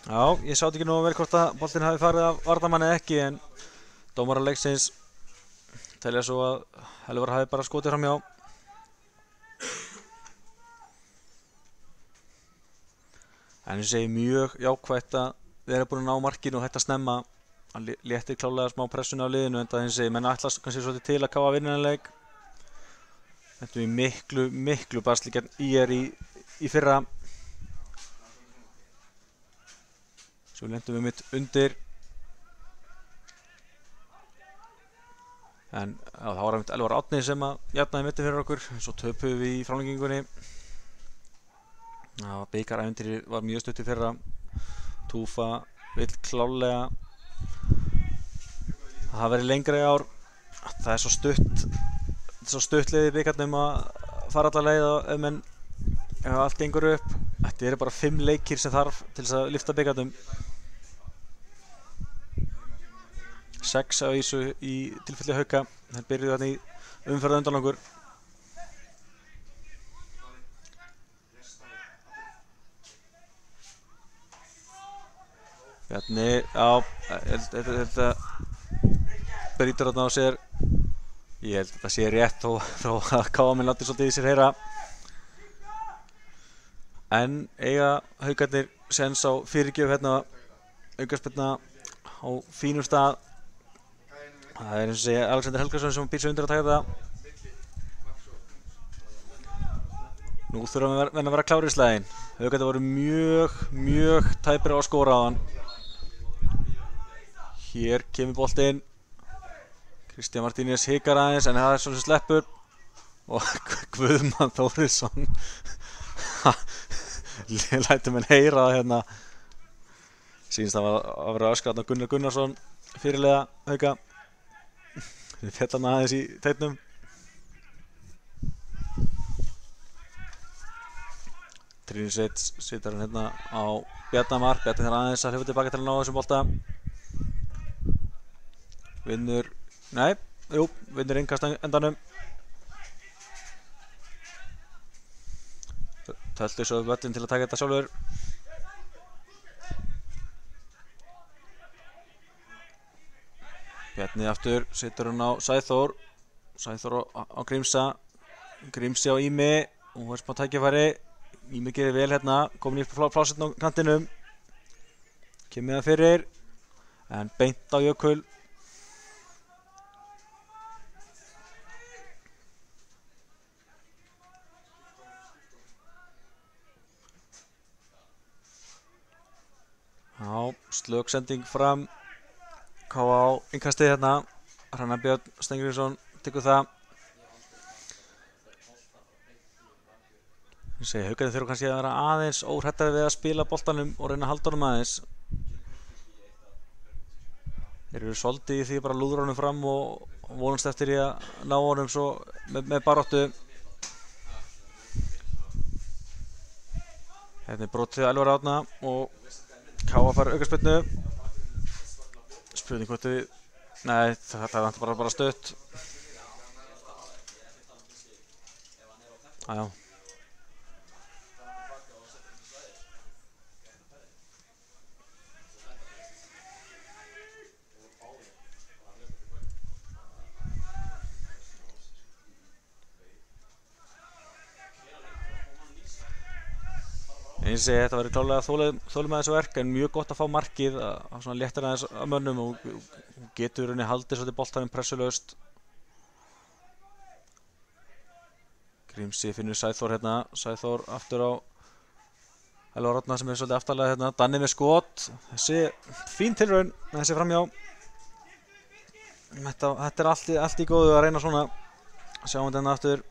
Já, ég sátt ekki nú vel hvort að boltinn hafi farið af varnarmanni eða ekki, en dómarar leiksins telja svo að Elvar hafi bara skotið framhjá. En ég segi mjög jákvætt að við erum búin að ná markinu og þetta snemma. Hann léttir klálega smá pressuna á liðinu, en það segi menn ætlast kannski svolítið til að Káa vinna þennan leik. Þetta er miklu basli gegn ÍR í fyrra. Svo lentum við mitt undir. En það var einmitt Elvar Árni sem að jafnaði mitti fyrir okkur. Svo töpuðum við í framlengingunni. Bikarævintýrið var mjög stutt í fyrra. Túfa vill klálega að það veri lengra í ár. Það er svo stutt leið í bikarnum að fara alla leið ef allt gengur upp. Þetta eru bara 5 leikir sem þarf til þess að lyfta bikarnum. 6 af þessu í tilfelli Hauka. Þeir byrjuðu þarna í umferð undan okkur. Bjarni, já, þetta brýtur þarna á sér. Ég held að þetta sé rétt þó að Káamenn láti svolítið í sér heyra. En eiga Haukarnir séns á fyrirgjöf hérna, aukaspyrna á fínum stað. Það er eins og segja Alexander Helgason sem býr sig undir að taka það. Nú þurfum við að vera klárir í slaginn. Haukarnir voru mjög tæpir á að skora á hann. Hér kemur boltinn. Kristján Martínez hikar aðeins, en það er svona sem sleppur. Og Guðmann Þórisson lætur menn heyra það hérna. Sýnist það að vera öskrað á Gunnar Gunnarsson fyrirliða Hauka. Við fjallan aðeins í teitnum. Trinsic situr hann hérna á Bjarnamar. Bjarni þarf aðeins að hlaupa tilbaka til að ná þessum bolta. Vinnur, vinnur innkast endanum. Tölti svo völlin til að taka þetta sjálfur. Bjarni aftur, situr hann á Sæþór. Sæþór á Grímsa. Grímsi á Ími. Og það er smá tækifæri. Ími gerir vel hérna. Komin í plásetn á kantinum. Kemur það fyrir. En beint á Jökul. Já, slök sending fram. Káa á innkastið hérna. Hrannar Björn Steingrímsson tekur það. Ég segi Haukarnir þurfa kannski að vera aðeins óhrættari við að spila boltanum og reyna að halda honum aðeins. Þeir eru svolítið í því bara lúður honum fram og vonast eftir í að ná honum svo með baráttu. Hérna er brotið Elvar Árna og Káa fær aukaspyrnu. Spurning hvort við... Nei, þetta er bara stutt. Jájá. Eins og þetta verður klálega þolinmæðisverk, en mjög gott að fá markið að svona léttir aðeins að mönnum og getur henni haldið svolítið boltanum pressulaust. Grímsi finnur Sæþór hérna. Sæþór aftur á Elvar Árna sem svolítið aftarlega hérna. Danni með skot. Þessi fín tilraun. Þessi framhjá. Þetta allt í góðu að reyna svona. Sjáum við hérna aftur.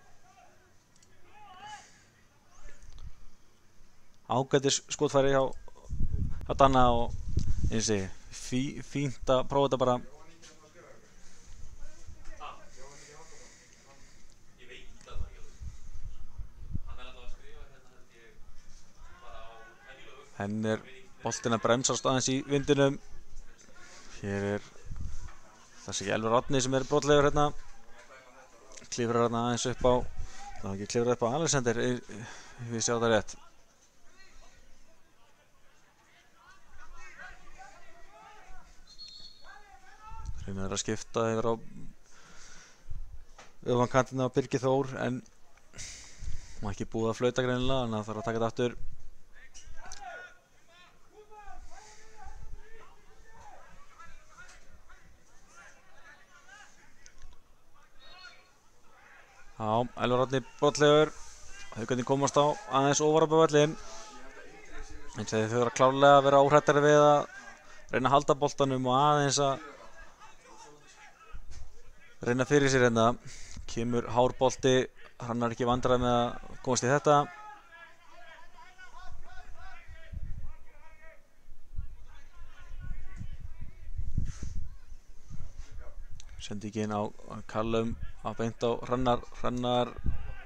Ágætis skotfæri hjá Danna og eins og fínt að prófa þetta bara. Henn boltinn að bremsast aðeins í vindinum. Hér þessi Elvar Árni sem brotlegur hérna. Klifrar hérna aðeins upp á, það var ekki klifrar upp á Alexander, við sjá það rétt. Reynar að skipta yfir á öfankantina á Birgir Þór en má ekki búið að flauta greinilega, þannig að það þarf að taka þetta aftur. Já, Elvar Árni brotlegur. Haukarnir komast á aðeins ofar á völlinn. En þau þurfa klárlega að vera óhrættari við að reyna að halda boltanum og aðeins að reyna fyrir sér hérna. Kemur hár bolti, hann er ekki vandræði með að komast í þetta. Sendingin á Callum að beint á Hrannar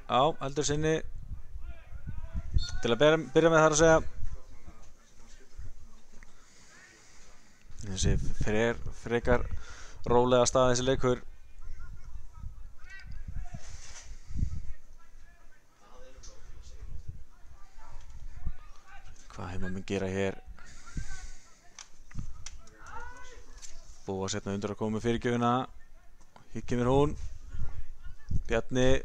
á heldur sinni til að byrja með þar að segja. Þessi frekar rólega stað þessi leikur. Hvað hefur maður gera hér? Búið að setna undir að koma með fyrirgjöfina. Hér kemur hún. Bjarni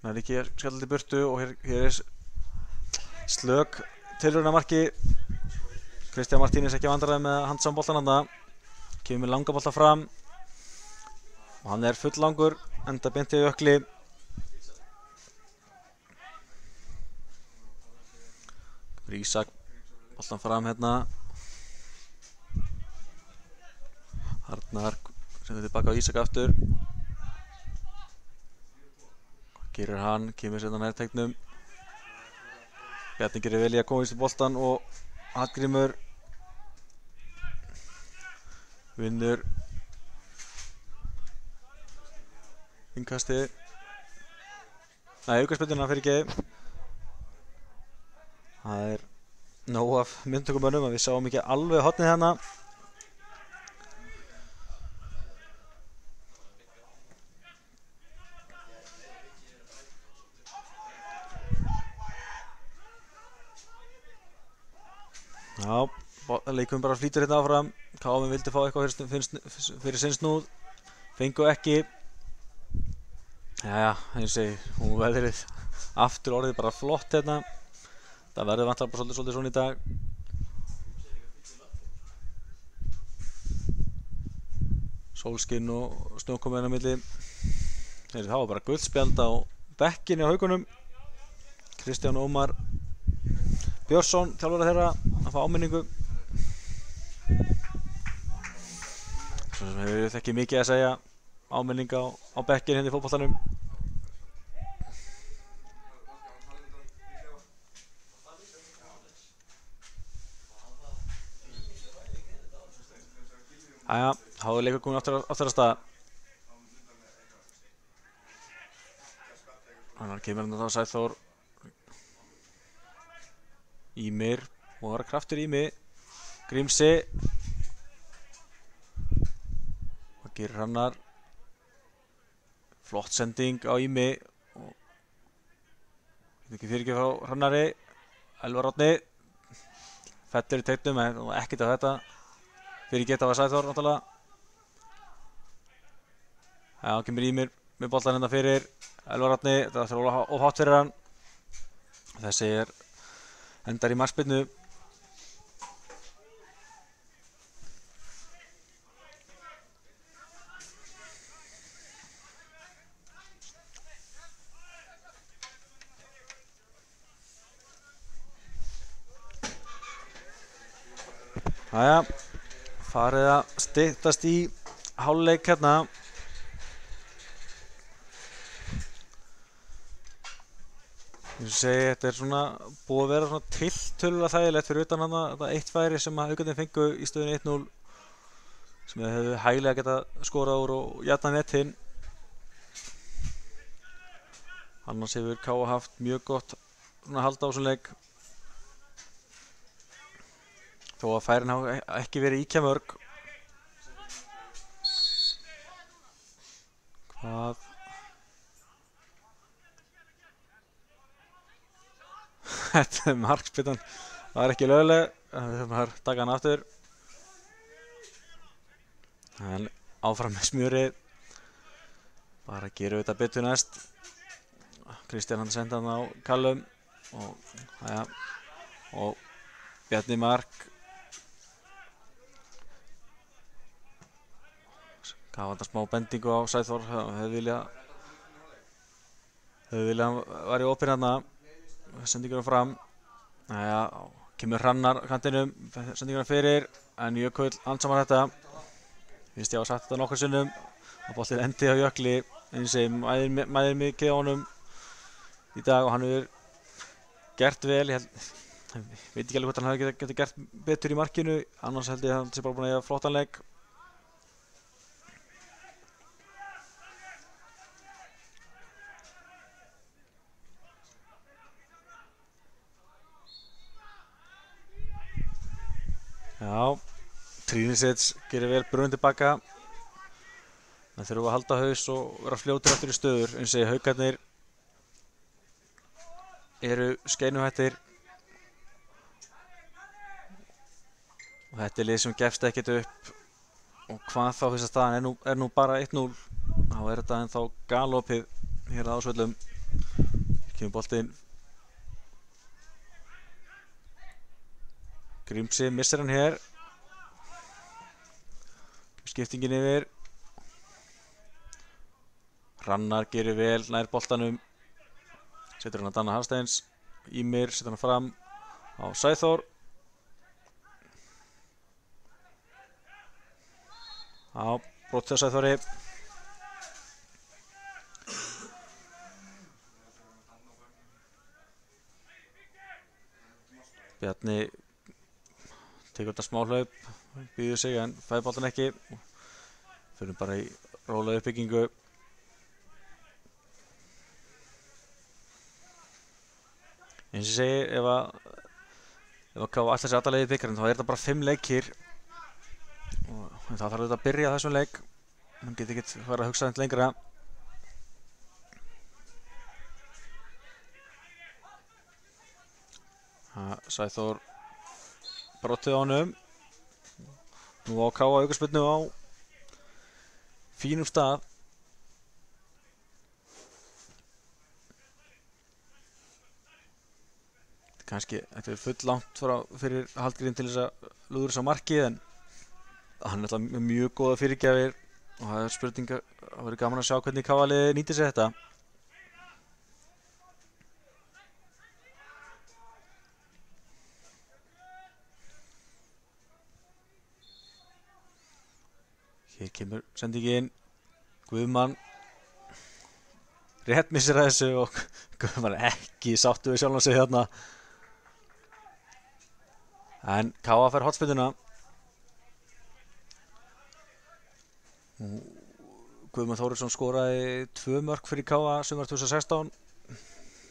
nær ekki skallandi burtu og hér slök tilraunamarki. Kristján Martínez ekki vandræði með að handsa boltan handa. Kemur með langa bolta fram og hann full langur, enda beint í Jökli. Ísak boltan fram hérna. Arnar sendur tilbaka á Ísak aftur. Hvað gerir hann? Kemur sér nærtegnum. Bjarni gerir vel í að komast í boltan og Hallgrímur vinnur innkasti. Nei, aukaspyrnuna fyrir ekki. Það nóg af myndtökumönnum að við sáum ekki alveg hornið hérna. Já, leikum bara flýtur hérna áfram. KM vildi fá eitthvað fyrir sinn snúð. Fengu ekki. Jæja, eins og hún veðrið aftur orðið bara flott hérna. Það verður vantar bara svolítið svona í dag. Sólskinn og snjókomi hérna á milli. Það var bara gullspjald á bekkinni á Haukunum. Kristján Ómar Björnsson, þjálfara þeirra, að fá áminningu. Svo sem hefur ekki mikið að segja. Áminning á bekkinn hérna í fótboltanum. Jæja, þá leikur komin aftur að stað. Þannig kemur hann þá Sæþór. Ímir, og það er kraftur Ími. Grímsi. Hvað gerir Hrannar? Flott sending á Ími. Ekki fyrirgjöf frá Hrannari. Elvar Árni. Fellur í teignum, en ekkert af þetta. Fyrirgjöf það var Sæþór náttúrulega. Já, kemur Ímir með boltan hérna fyrir Elvar Árni. Þetta er of hátt fyrir hann. Þessi endar í markspyrnu. Jæja, farið að styttast í hálfleik hérna. Ég segi, þetta svona búið að vera svona tiltölulega þægilegt fyrir utan hana þetta eitt færi sem að Haukarnir fengu í stöðunni 1-0 sem þeir hefðu hæglega getað skorað úr og jafnað nettinn. Annars hefur K.A. haft mjög gott svona halda á þessum leik. Þó að færin hafa ekki verið íkja mörg. Hvað? Þetta markspyrnan var ekki lögleg. Við höfum að taka hann aftur. En áfram með smjörið. Bara gerum við þetta betur næst. Kristján hann senda hann á Callum og Bjarni Mark. Gaf hann smá bendingu á Sæþór. Hefði viljað hann var í opinn hérna. Sendingur fram. Kemur Hrannar kantinum. Sendingur fyrir. En Jökull andsamar þetta. Finnst ég að sagt þetta nokkur sinnum. Að boltinn endi á Jökli. Eins og mæðir mikið á honum í dag og hann hefur gert vel. Ég veit ekki alveg hvort hann hefði getið gert betur í markinu. Annars held ég að hann sé bara búin að eiga flottan leik. Já, Trínisits gerir vel brunn tilbaka. Það þurfum að halda haus og vera fljótir aftur í stöður. Eins og Haukarnir eru skeinuhættir. Og þetta lið sem gefst ekkert upp. Og hvað þá fyrsta staðan er nú bara 1-0. Þá er þetta ennþá galopið hér að Ásvöllum. Kemur boltinn. Grímsi missir hann hér. Skiptingin yfir. Hrannar gerir vel nær boltanum. Setur hann að Danna Hafsteins. Ímir setur hann fram á Sæþór. Já, brot hjá Sæþóri. Bjarni tekur þetta smá hlaup, býður sig en fær boltan ekki. Förum bara í rólega uppbyggingu. Eins og ég segi, ef að K.A. ætlar sér alla leið í bikarinn þá er þetta bara 5 leikir. Og það þarf auðvitað að byrja þessum leik. Hann getur ekki farið að hugsa þetta lengra. Sæþór brottið á honum. Nú á K.A. aukaspyrnu á fínum stað. Þetta er full langt fyrir Hallgrím til þess að lúður þess að markið en hann er alltaf með mjög góða fyrirgjafir og það er spurning að það verður gaman að sjá hvernig K.A. liðið nýtir sér þetta. Hér kemur sendingin. Guðmann rétt missir að þessu og Guðmann ekki sáttu við sjálfan sig þarna. En K.A. fær hornspyrnuna. Guðmann Þórisson skoraði 2 mörk fyrir K.A. sumar 2016.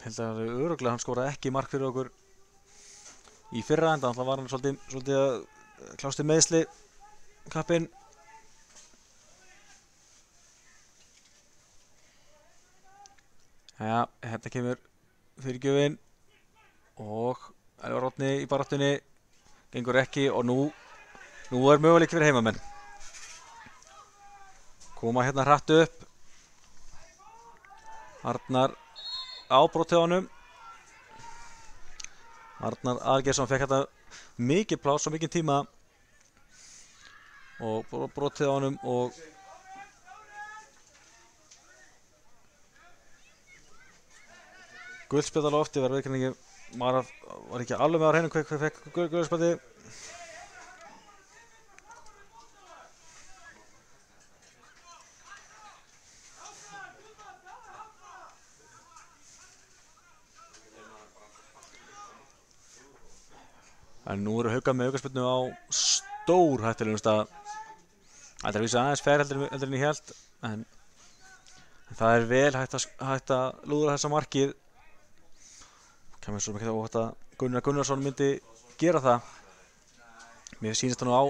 Held að örugglega hann skoraði ekki mark fyrir okkur í fyrra en það var hann svolítið að klást í meiðsli kappinn. Já, hérna kemur fyrirgjöfin og Elvar Árni í baráttunni, gengur ekki og nú er möguleik fyrir heimamenn. Koma hérna hratt upp. Arnar á brotið á honum. Arnar Aðalgeirsson fekk hérna mikið pláss og mikið tíma og brotið á honum og guldspjald á lofti, var ekki alveg með á hreinu hver fekk guldspjaldi. En nú eru Haukar með aukaspyrnu á stór hættulegum stað. Það er að vísa aðeins fær heldur en ég held, en það er vel hægt að lúðra þessa markið. Kemur svo mikið óvægt að Gunnar Gunnarsson myndi gera það. Mér sýnist það nú á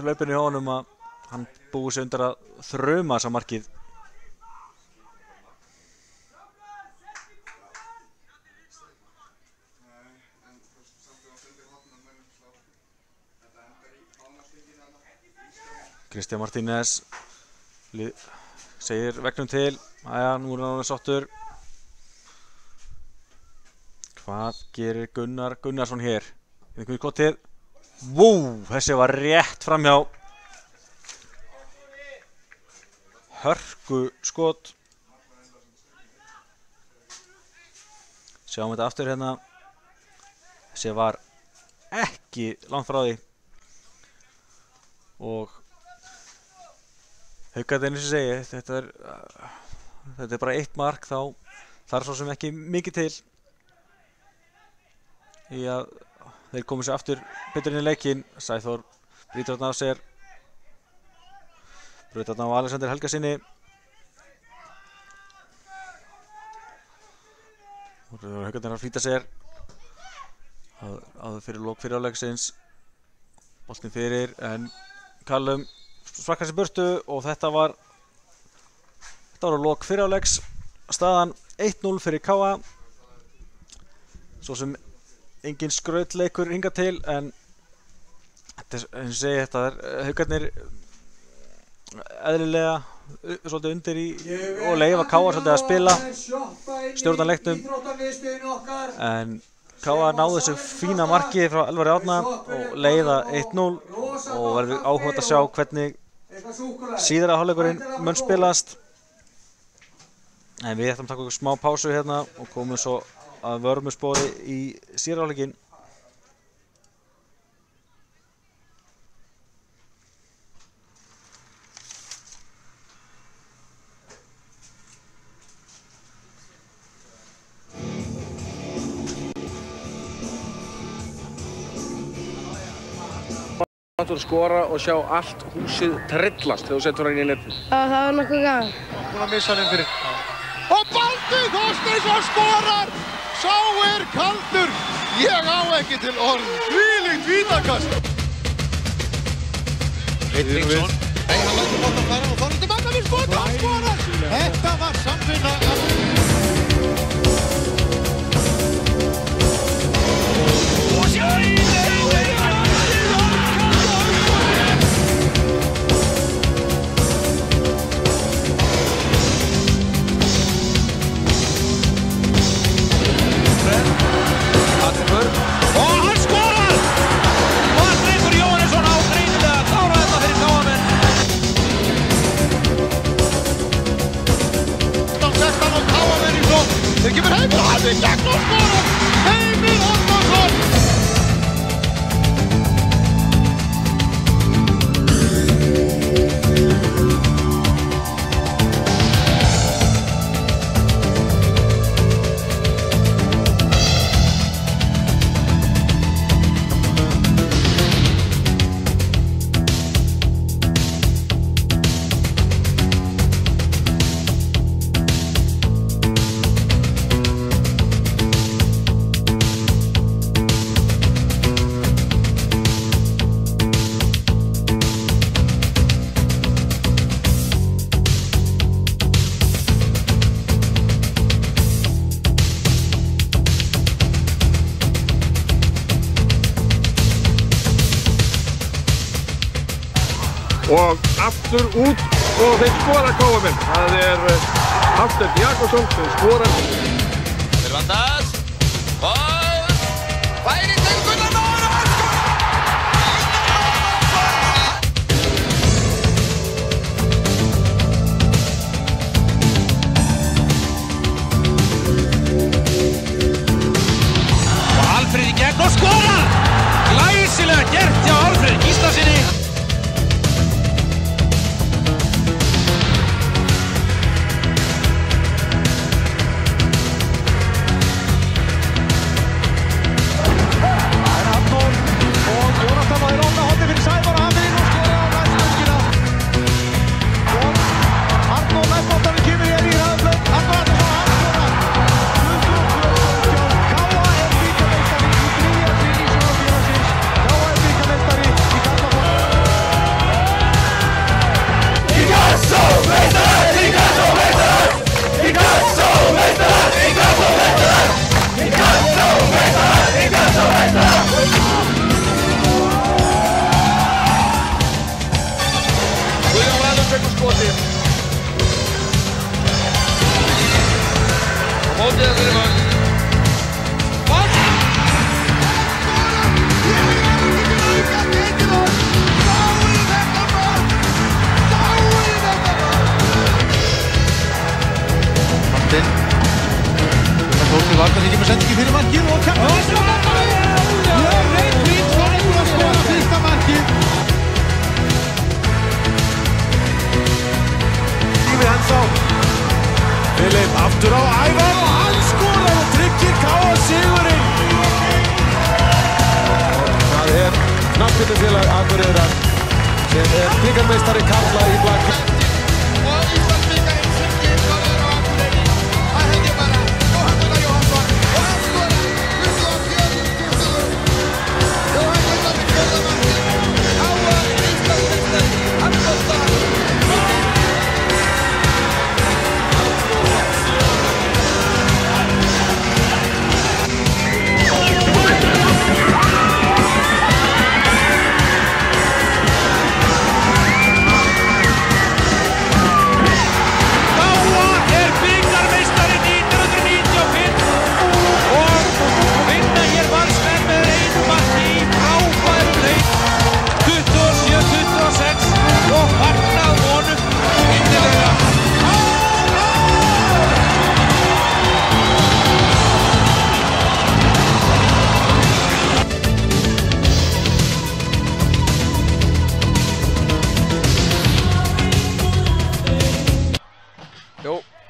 hlaupinu hjá honum að hann búið sig undir að þruma þessa markið. Kristján Martínez segir veggnum til, aðja, nú er hann alveg sáttur. Hvað gerir Gunnar Gunnarsson hér? Við komum í skottið. Vó, þessi var rétt framhjá. Hörku skot. Sjáum þetta aftur hérna. Þessi var ekki langt frá því. Og Haukarnir eins og segi, þetta er bara 1 mark, þá þarf svo sem ekki mikið til í að þeir komið sér aftur betur inn í leikinn. Sæþór brýtur þarna af sér, brýtur þarna á Alexander Helgasyni. Haukarnir að flýta sér áður fyrir lok fyrir áleiksins. Boltinn fyrir, en Callum svakkar sér burtu og þetta var á lok fyrir áleiks. Staðan 1-0 fyrir KA. Svo sem engin skrautleikur hingað til, en þetta er, eins og segi, þetta er Haukarnir eðlilega svolítið undir í og leyfa KA svolítið að spila stjórna leiknum, en KA náði þessu fína marki frá Elvari Árna og leiða 1-0 og verður áhugavert að sjá hvernig síðara hálfleikurinn mun spilast. En við ætlum að taka okkur smá pásu hérna og komum svo að vörmuspori í síðara hálfleikinn. Skora og sjá allt húsið trillast þegar þú setur hann í netið. Það var nokkuð gaman. Búinn að missa hann inn fyrir. Og Baldur Þorsteinsson skorar! Sá er kaldur! Ég á ekki til orð. Þvílíkt vítakast! Ritvingsson. Nei, hann lætur boltann fara og Þorsteinn Magna vil skota og skorar! Þetta var samvinna. Og hann skorar! Patrekur Jóhannesson á greinilega að klára þetta fyrir KA-menn. Hann sett hann og KA-menn í flott. Þeir kemur Heimir hann í gegn og skorar! Heimir Árnason! Og aftur út og þeir skora KA-menn. Það er Hafsteinn Jakobsson sem skorar. Fyrrvandas. Og færi til Gunnar Már og hann Og Alfreð í gegn og skorar! Glæsilega gert hjá Alfreð Gíslasyni. með sendingi fyrir markið og Kjartan Ísland markið! Jón Reykvík svarur að skora fyrsta markið. Tími ennþá. Filip aftur á Ævar og hann skorar og tryggir KR sigurinn. Það knattspyrnufélag Akureyrar sem bikarmeistari karla í blaki.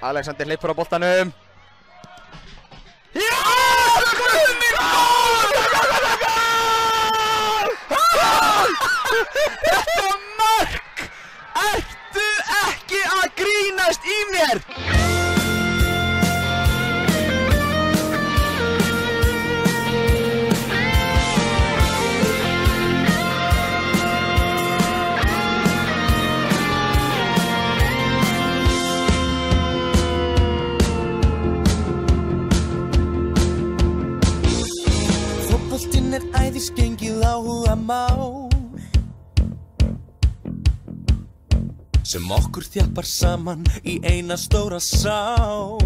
Alexander hleypur á boltanum. Já! Þetta var mark! Ertu ekki að grínast í mér? Fótboltinn æðisgengið áhugamál sem okkur þjappar saman í eina stóra sál.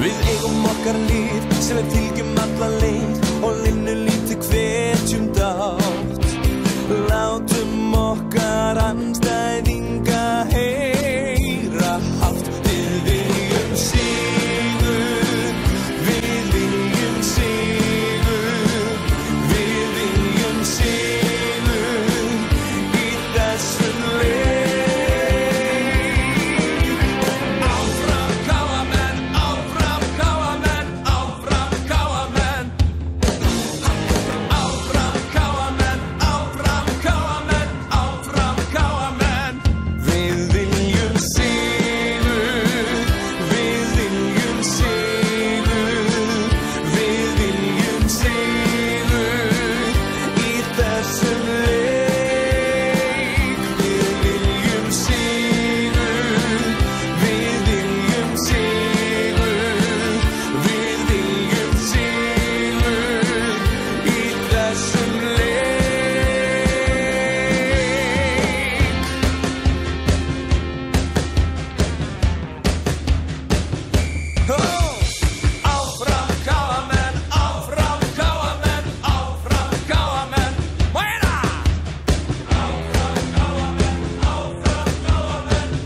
Við eigum okkar lið sem við fylgjum alla leið og linnu lítið hvetjum dátt. Látum okkar andstæðinga heyra hátt. Við viljum sigur, við viljum sigur, við viljum sigur í þessum leik. Áfram KR-menn, áfram KR-menn, áfram KR-menn. Áfram KR-menn, áfram KR-menn, áfram KR-menn. Við viljum sigur, við viljum sigur, við viljum sigur í þessum leik. Við viljum sigur, við viljum sigur, við viljum sigur í þessum leik. Áfram KR-menn, áfram KR-menn, áfram KR-menn. Meira!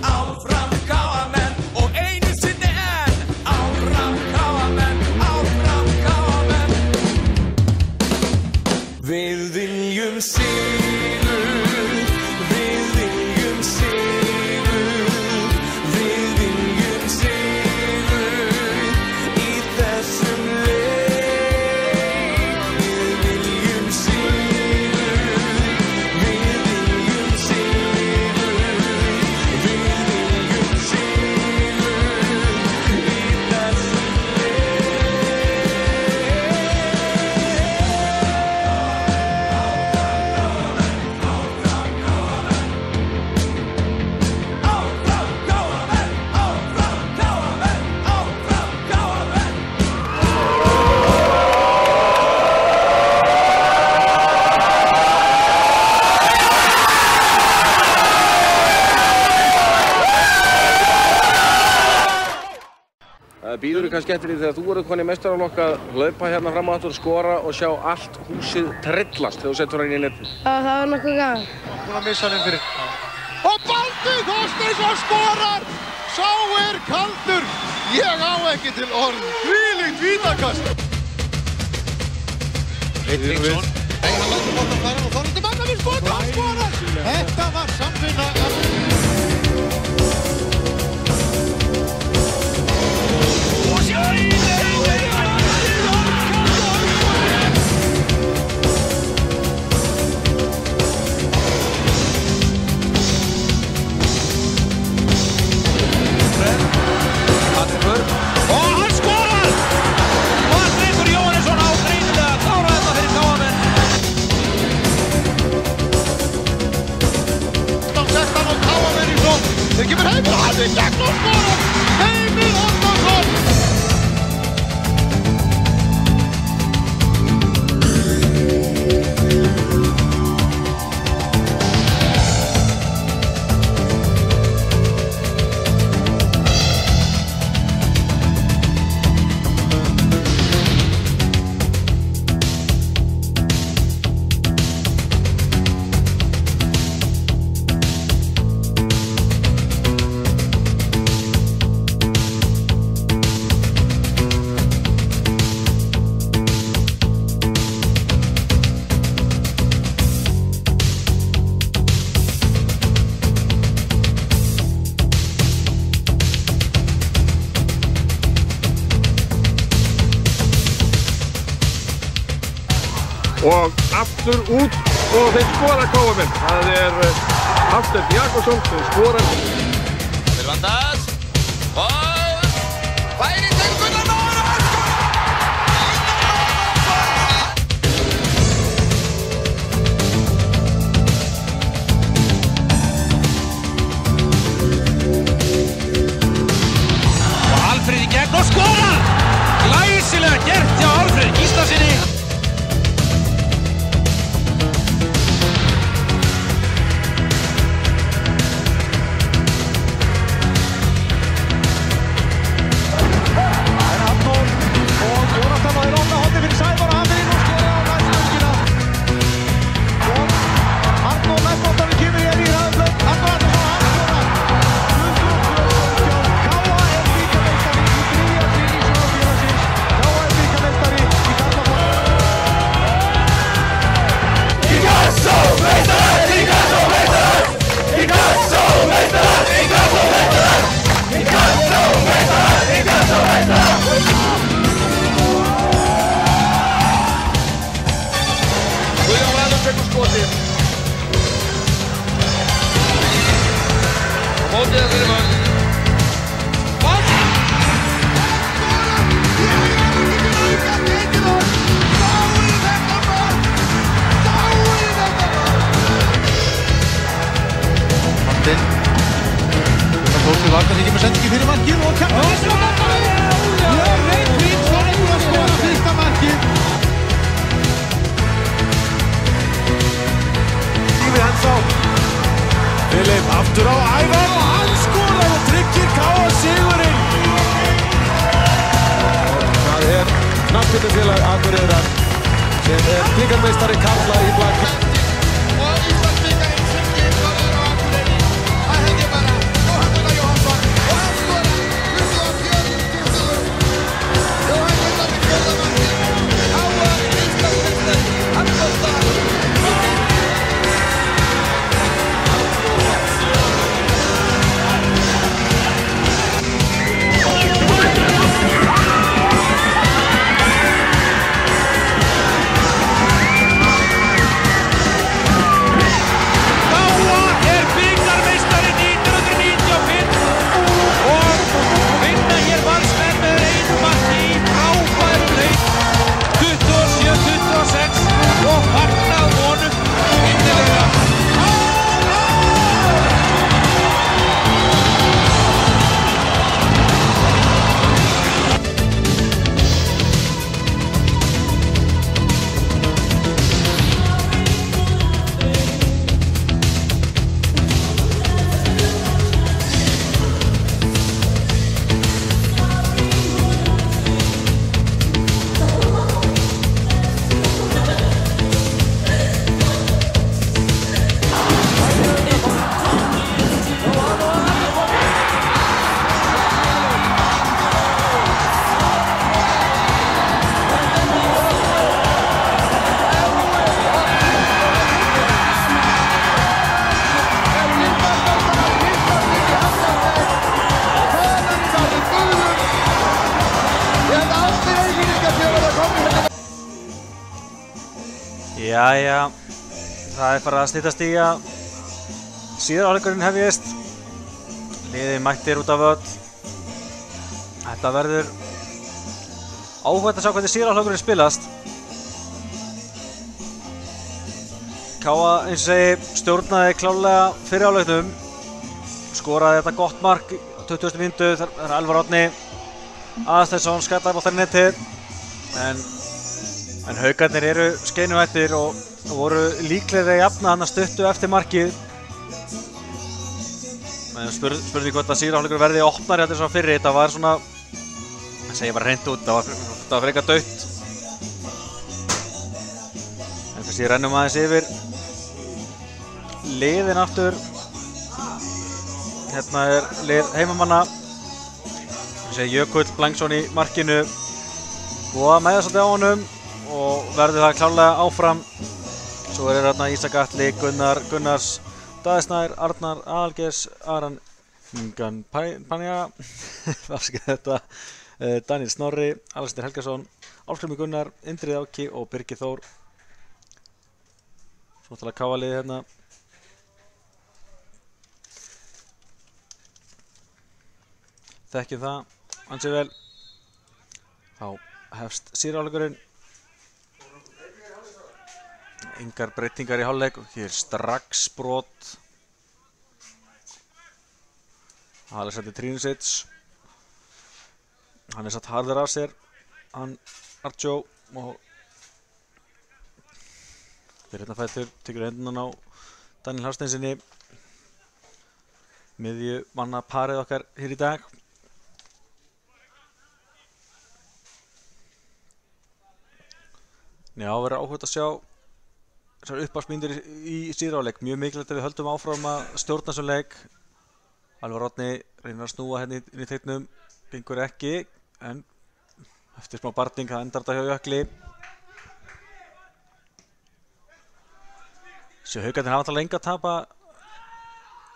Áfram KR-menn og einu sinni enn. Áfram KR-menn, áfram KR-menn. Við viljum sigur, við viljum sigur, við viljum sigur í þessum leik. Við viljum sigur, við viljum sigur, við viljum sigur í þessum Býður þú kannski eftir því þegar þú voru konið meistaraflokk að hlaupa hérna fram á aftur, skora og sjá allt húsið trillast þegar þú setur hann í netið? Það var nokkuð gaman. Búinn að missa hann fyrir. Og Baldur Þorsteinsson skorar! Sá er kaldur! Ég á ekki til orð. Þvílíkt vítakast. Ritvingsson. Hann látur boltan fara og Þorvaldur Magna vil skota. Hann skorar. Þetta var samvinna. Og hann skorar! Patrekur Jóhannesson á greinilega að klára þetta fyrir KM-menn. 16 og KM í sókn. Þeir kemur Heimir og hann er gegn og skorar. Heimir Oddarsson. Og aftur út og þeir skora KM-menn. Það er Hafsteinn Jakobsson sem skorar. Vilvandas. Og færi til Gunnar Már og hann Og Alfreð í gegn og skorar! Glæsilega gert hjá Alfreð Gíslasyni. mótið að fyrir mann. Þórsson Vagnar ekki með sendingi fyrir markið og kemur fyrsta markið! Reykvík svarur að skora fyrsta markið! Tími hans á Filip aftur á Ævar og hann skorar og tryggir K.A. sigurinn! Það er knattspyrnufélag Akureyrar sem er bikarmeistari karla í blaki. Jæja, það farið að styttast í að síðar hálfleikurinn hefjist. Liðið mættir út af völl. Þetta verður áhugavert að sjá hvernig síðar hálfleikurinn spilast. Káa, eins og segi, stjórnaði klárlega fyrir hálfleiknum. Skoraði þetta gott mark á 20. mínútu. Það er Elvar Árni Aðalsteinsson skallaði boltann í netið. En Haukarnir eru skeinuhættir og voru líklegir að jafna hann að stuttu eftir markið. Men spurning hvort að síðari hálfleikur verði opnari heldur en fyrri. Þetta var svona, ég segi bara hreint út, það var frekar dautt. En kannski rennum aðeins yfir liðin aftur. Hérna er lið heimamanna. Jökull Blangsson í markinu. Og að mæða svolítið á honum og verður það klárlega áfram. Svo er hérna Ísak Atli, Gunnar Gunnars, Daði Snær, Arnar Aðalgeirs, Aran Panja, þetta, Daniel Snorri, Alexander Helgason, Álfgrímur Gunnar, Indriði Áki og Birgir Þór. Svo náttúrulega Káa-liðið hérna. Þekkjum það ansi vel. Þá hefst síðari hálfleikurinn. Engar breytingar í hálfleik og hér strax brot. Alexander Trinicic. Hann er satt harður af sér. Hann Artjó og fyrir hérna fættur tekur hendunan á Daniel Hafsteinsinni. Miðju manna parið okkar hér í dag. Já, verður áhugavert að sjá þessar uppáhaldsmínútur í síðari hálfleik. Mjög mikilvægt að við höldum áfram að stjórna þessum leik. Elvar Árni reynir að snúa hérna inn í teiknum, gengur ekki, en eftir smá barning það endar þetta hjá Jökli. Svo Haukarnir hafa alltaf lengi að tapa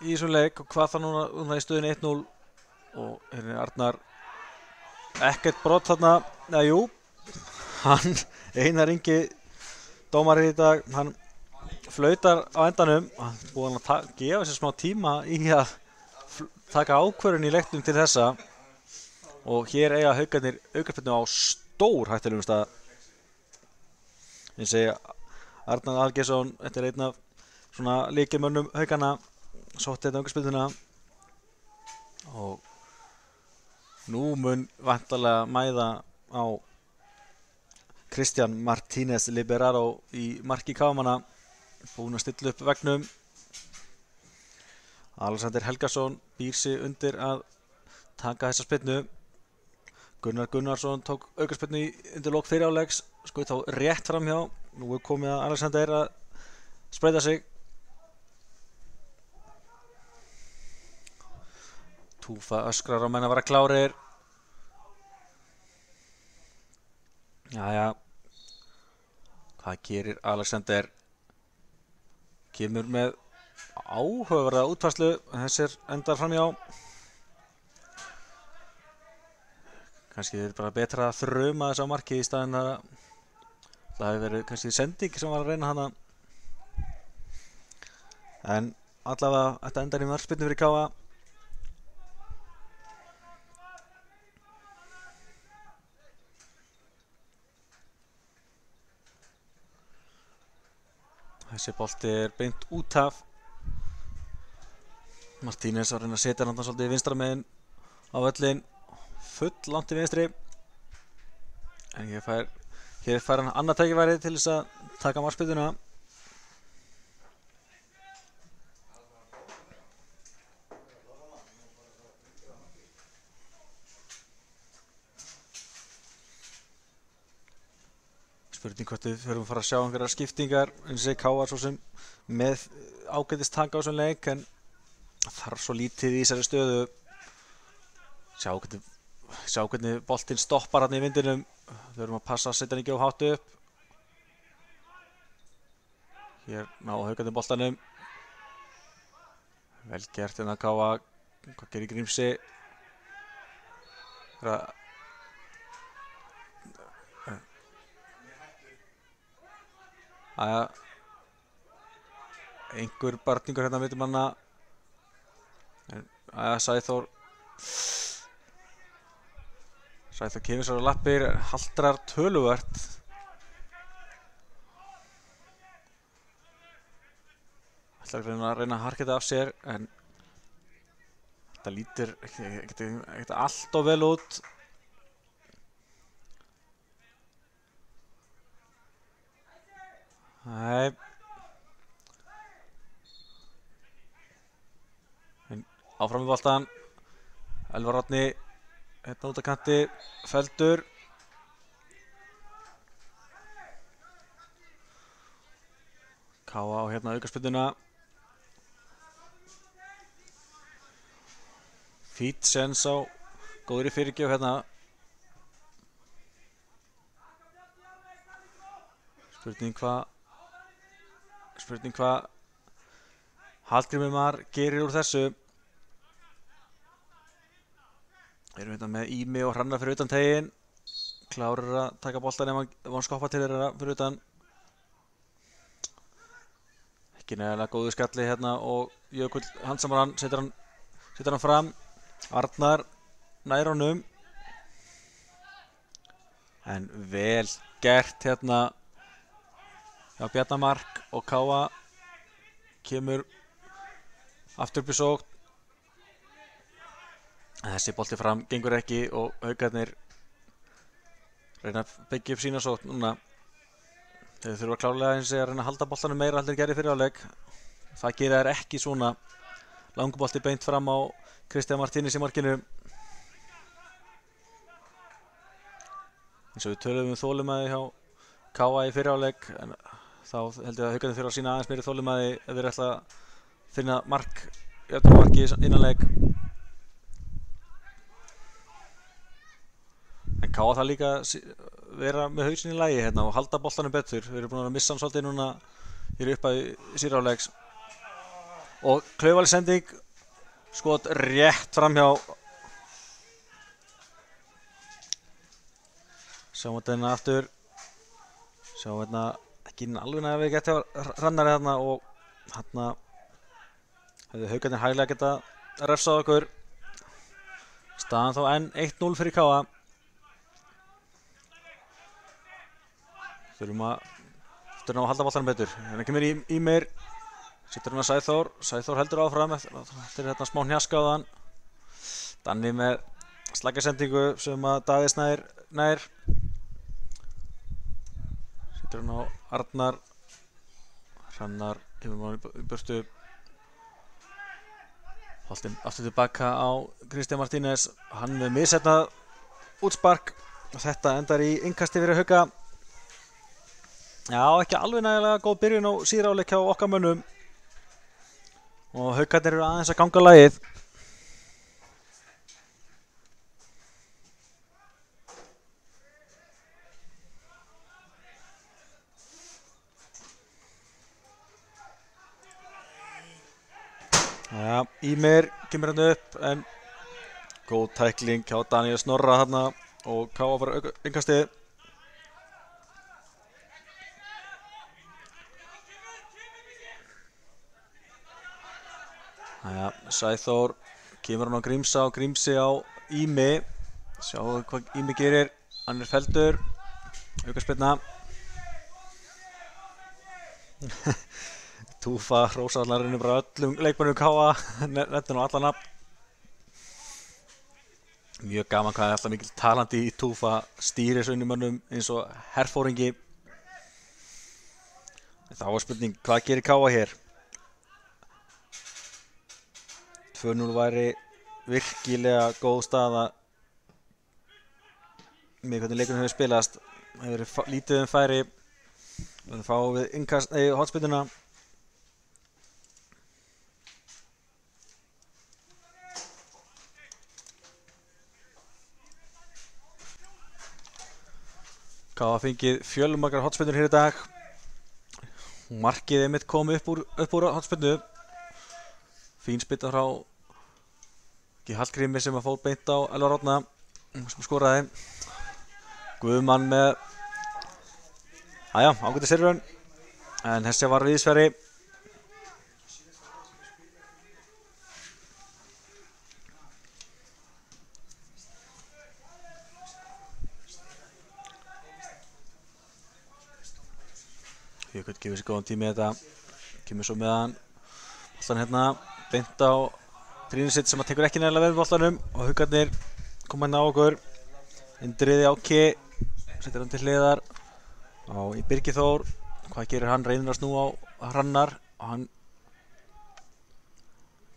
í þessum leik og hvað það núna í stöðunni 1-0 og hérna er Arnar ekkert brot þarna, eða jú, hann Einar Ingi dómari í dag, hann flautar á endanum. Hann er búinn að gefa sér smá tíma í að taka ákvörðun í leiknum til þessa og hér eiga Haukarnir aukaspyrnu á stór hættulegum stað. Ég segi Arnar Aðalgeirsson, þetta er einn af svona lykilmönnum Haukanna, sótti þetta aukaspyrnuna og nú mun væntanlega mæða á Kristján Martínez Liberaro í marki Káamanna, búinn að stilla upp veggnum. Alexander Helgason býr sig undir að taka þessa spyrnu. Gunnar Gunnarsson tók aukaspyrnu undir lok fyrri hálfleiks, skaut þá rétt framhjá. Nú er komið að Alexander að spreyta sig. Túfa öskrar á menn að vera klárir. Jæja, hvað gerir Alexander? Kemur með áhugaverða útfærslu, þessir endar framhjá. Kannski er bara betra að þruma þess á markið í staðinn að það hefur verið kannski sending sem var að reyna hana. En allavega þetta endar í markspyrnu fyrir Káa. Þessi bolti er beint út af. Martínez var að reyna að setja hann svolítið vinstra megin á völlinn. Full langt til vinstri. En hér fær hann annað tækifæri til þess að taka markspyrnuna. Spurning hvort við förum að fara að sjá einhverjar skiptingar, eins og Káa svo sem með ágætist taka á þessum leik, en þarf svo lítið í þessari stöðu. Sjá hvernig boltinn stoppar hann í vindinum. Við verðum að passa að setja hann ekki of hátt upp. Hér ná Haukarnir boltanum. Vel gert hérna Káa. Hvað gerir Grímsi? Einhver barningur hérna mitt manna. Sæþór kemur sér á lappir, haldrar töluvert. Ætlar að reyna að harka þetta af sér, en þetta lítur ekkert allt of vel út. Nei. Áfram í boltann. Elvar Árni hérna út á kanti, Feldur. Káa á hérna aukaspyrnuna. Fít sens á góðri fyrirgjöf hérna. Spurning hvað Hallgrímur Mar gerir úr þessu. Erum hérna með Ími og Hrannar fyrir utan tegin. Klárir að taka boltan ef hann skoppa til þeirra fyrir utan. Ekki nægilega góðu skalli hérna og Jökull Hansamar setur hann fram. Arnar nær honum. En vel gert hérna hjá Bjarnamark og Káa kemur aftur upp í sókn. Þessi bolti fram gengur ekki og Haukarnir reyna að byggja upp sína sókn núna. Þeir þurfa klárlega eins og að reyna að halda boltanum meira heldur en gerði fyrir hálfleik. Það gerir þær ekki svona. Langubolti beint fram á Kristján Martínis í markinu. Eins og við töluðum þolinmæði hjá Káa í fyrir hálfleik, en þá held ég að Haukarnir þurfa að sýna aðeins meiri þolinmæði ef þeir ætla að finna marki innanleik. En Káa það líka vera með hausinn í lagi hérna og halda boltanum betur. Við erum búin að missa hann svolítið núna hér upp að síðari hálfleiks. Og klaufali sending, skot rétt framhjá. Sjáum þetta hérna aftur. Sjáum hérna ekki alveg nægja við gett hjá Hrannari hérna og hérna hefði Haukarnir hæglega geta refsað okkur. Staðan þá enn 1-0 fyrir Káa. Þurfum að halda boltanum betur. Hérna kemur Ímir. Sittur hérna Sæþór. Sæþór heldur áfram eftir hérna smá hnjaska á þann. Danni með slækjasendingu sem að Davíð nær. Sittur hérna á Arnar. Hrannar kemur maður í burtu. Boltinn aftur tilbaka á Kristján Martínes. Hann með misheppnað útspark. Og þetta endar í innkasti fyrir Hauka. Já, ekki alveg nægilega góð byrjun á síðari hálfleik hjá okkar mönnum. Og Haukarnir eru aðeins að ganga lagið. Já, Ímir kemur hann upp, en góð tækling hjá Daniel Snorra þarna og Káa fara innkastið. Sæþór kemur hann á Grímsa og Grímsi á Ími. Sjáu hvað Ími gerir. Hann Feldur. Aukaspyrna. Túfa hrósallarinn bara öllum leikmönnum Káa. Nettin á alla nafn. Mjög gaman hvað alltaf mikil talandi í Túfa stýrisvinnumönnum eins og herfóringi. Þá var spurning, hvað gerir Káa hér? 2-0 væri virkilega góð staða með hvernig leikurinn hefur spilast. Það hefur verið lítið færi. Við fáum við hornspyrnuna. Káa fengið fjölmargar hornspyrnur hér í dag. Markið einmitt kom upp úr hornspyrnu. Fín spyrna frá Hallgrími sem að fór beint á Elvar Árna sem skoraði. Guðmann með ágætis servun. En þessi var viðsveri. Jökull gefur sér góðan tími í þetta. Kemur svo með hann. Boltan hérna beint á trýnið sitt sem að tekur ekki nægilega vel boltanum og haugarnir koma hérna á okkur. Indriði Áki setur hann til hliðar á í Birgir Þór. Hvað gerir hann? Reynir að snúa á Hrannar og hann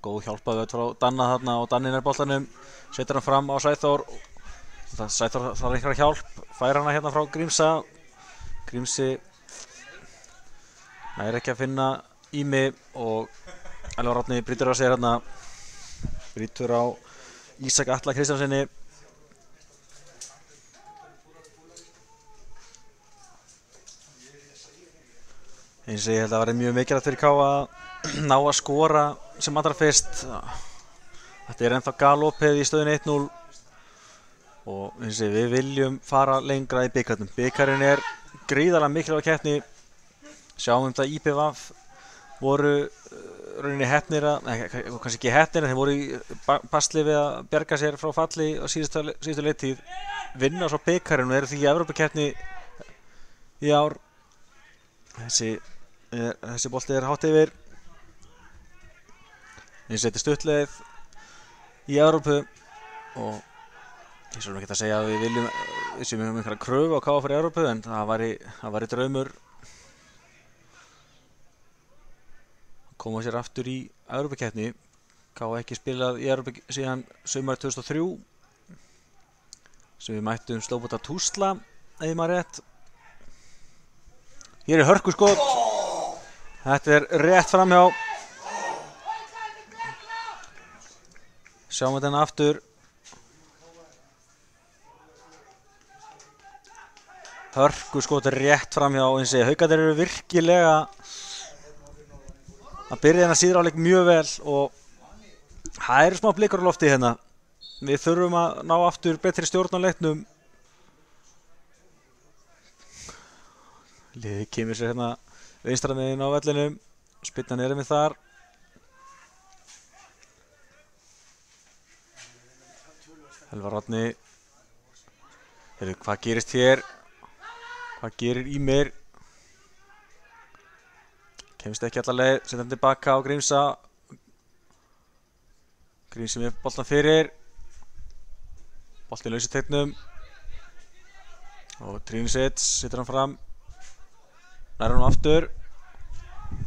góð hjálpaði frá Danna þarna og Danni nær boltanum, setur hann fram á Sæþór. Sæþór þarf einhverja hjálp, fær hana hérna frá Grímsa. Grímsi nær ekki að finna Ími og Elvar Árni brýtur á sér hérna, brýtur á Ísak Atla Kristjánsinni. Eins og ég held að það verði mjög mikilvægt fyrir Káa að ná að skora sem allra fyrst. Þetta er ennþá galopið í stöðunni 1-0 og eins og við viljum fara lengra í bikarnum. Bikarinn er gríðarlega mikilvæg keppni. Sjáum þetta IPVF voru rauninni heppnir kannski ekki heppnir en þeir voru í basli við að bjarga sér frá falli á síðustu leiktíð, vinna svo bikarinn og eru því í Evrópukeppni í ár. Þessi bolti er hátt yfir. Ég seti stuttleið í Evrópu og ég svo ekki að segja að við séum um einhverja kröfu á Káa fyrir Evrópu en það væri draumur koma sér aftur í Evrópukeppni. Káa ekki spilað í Evrópu síðan sumar 2003 sem við mættum Slóbota Tuzla ef ég maður rétt. Hér er hörkuskot. Þetta er rétt framhjá. Sjáum við þennan aftur. Hörkuskot er rétt framhjá og eins og Haukarnir eru virkilega að byrja þennan síðari hálfleik mjög vel og það eru smá blikur á lofti hérna. Við þurfum að ná aftur betri stjórn á leiknum. Liðið kemur sér hérna vinstra megin á vellinum, spyrnan er með þar. Elvar Árni. Heyrðu, hvað gerist hér? Hvað gerir Ímir? Kemst ekki alla leið, setja hann tilbaka á Grímsa. Grímsi með boltan fyrir. Boltin laus í teignum. Og Trínisits setur hann fram. Nær hann aftur.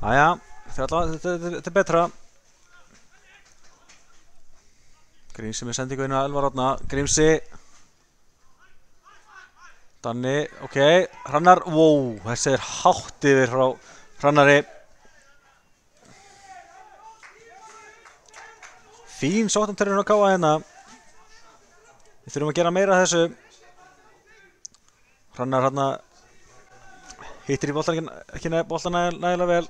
Jæja, þetta er betra. Grímsi með sendingu inn á Elvar Árna. Grímsi. Danni, ok. Hrannar, wow, þessi er hátt yfir frá Hrannari. Fín sóknartörn á Káa hérna. Við þurfum að gera meira af þessu. Hrannar hérna hittir í boltan ekki boltan nægilega vel.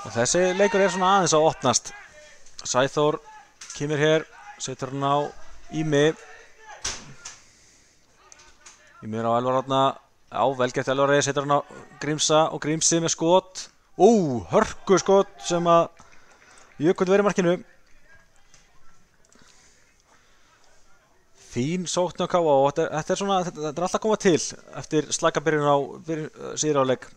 Og þessi leikur er svona aðeins að opnast. Sæþór kemur hér, setur hann á Ími. Ími er á Elvar Árna. Já, velgert Elvari, setur hann á Grímsa og Grímsi með skot. Hörku skot sem að Jökull verið markinu. Fín sókn á Káa og þetta er svona, þetta er alltaf að koma til eftir slaka byrjun á síðari hálfleik.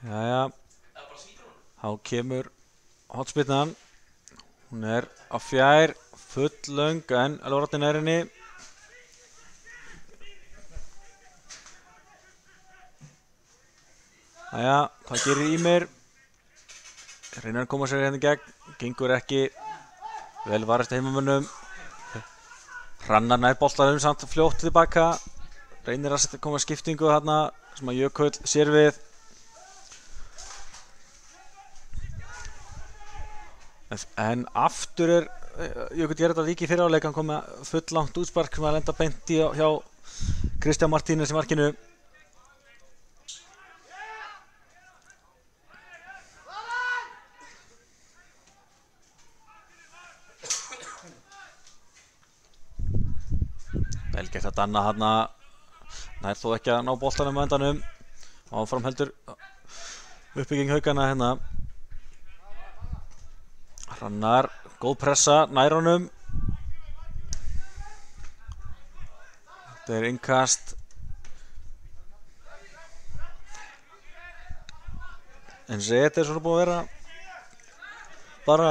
Jæja, þá kemur hotspyrnan. Hún er á fjær, full löng en Elvar Árni er henni. Jæja, hvað gerir Ímir? Reynir að koma sér hérna í gegn, gengur ekki. Vel varast heimamönnum. Hrannar nær boltanum samt fljótt tilbaka. Reynir að koma skiptingu þarna sem að Jökull sér við. En aftur er Jökull gerði þetta líka í fyrri hálfleik, hann kom með full langt útspark sem að lenda beint í hjá Kristján Martínez í markinu. Vel gert að Danna hann nær þó ekki að ná boltanum á endanum. Áfram heldur uppbygging Haukana hérna. Hrannar, góð pressa, nær honum. Þetta er innkast. En þetta er svona búið að vera bara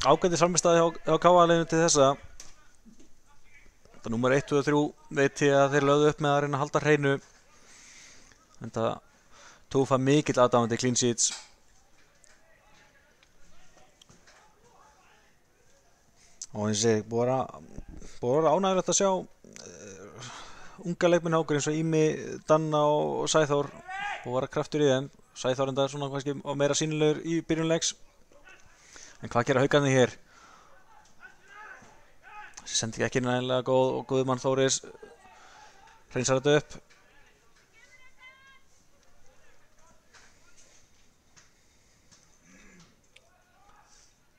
ágætis frammistaði hjá KA-liðinu til þessa. Þetta númer 1 og 3 veit ég að þeir lögðu upp með að reyna að halda hreinu. En það tófa mikill aðdáandi clean sheets. Og eins og ég búið að vera ánægilegt að sjá unga leikmenn hjá okkur eins og Ími, Danna og Sæþór og vera kraftur í þeim. Sæþór enda svona kannski meira sýnilegur í byrjunleiks. En hvað gera Haukarnir hér? Þessi sendi ekki nægilega góð og Guðmann Þóris hreinsar þetta upp.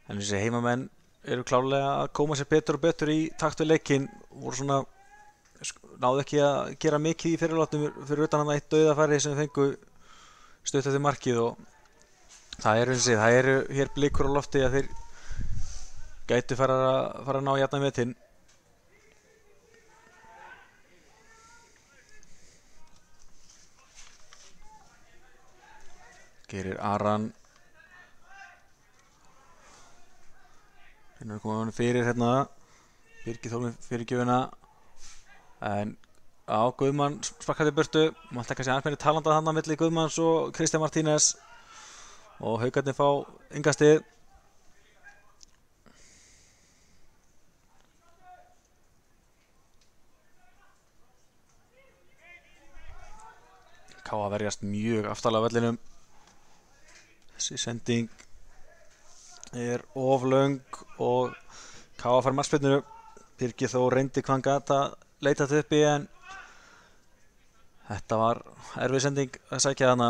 En þessi heimamenn eru klárlega að koma sér betur og betur í takt við leikinn. Voru svona, náðu ekki að gera mikið í fyrirlátum fyrir utan hann eitt dauðafæri sem þeir fengu stutt eftir markið og það eru hér blikur á lofti að þeir gætu fara að ná jafna metinn. Gerir Aran hérna koma hann fyrir hérna Birgir Þórður fyrirgjöfina en á Guðmann sparkaði burtu. Mátti kannski aðeins meiri talanda þarna milli Guðmanns og Kristján Martínez og Haukarnir fá enga stig. KA verjast mjög aftarlega á vellinum. Þessi sending er of löng og KA fær markspyrnu. Birgir þó reyndi hvað hann gat að leita þetta uppi en þetta var erfið sending að sækja hana.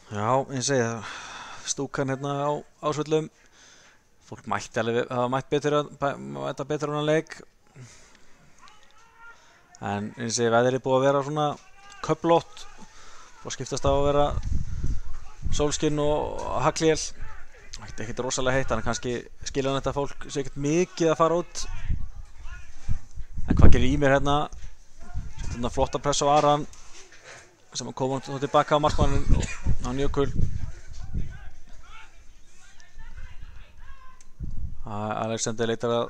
Já, eins og segja, stúkan hérna á Ásvöllum. Fólk mætti alveg hafa mætt betur á hann leik. En eins og segja, veðrið búið að vera svona köflótt og skiptast á að vera sólskinn og haglél. Ekkert rosalega heitt, þannig kannski skilja hann þetta fólk sé ekkert mikið að fara út. En hvað gerir Ímir hérna? Sett hérna flotta press á Aran sem kom hann tilbaka á markmannin á Jökul. Alexander leitar að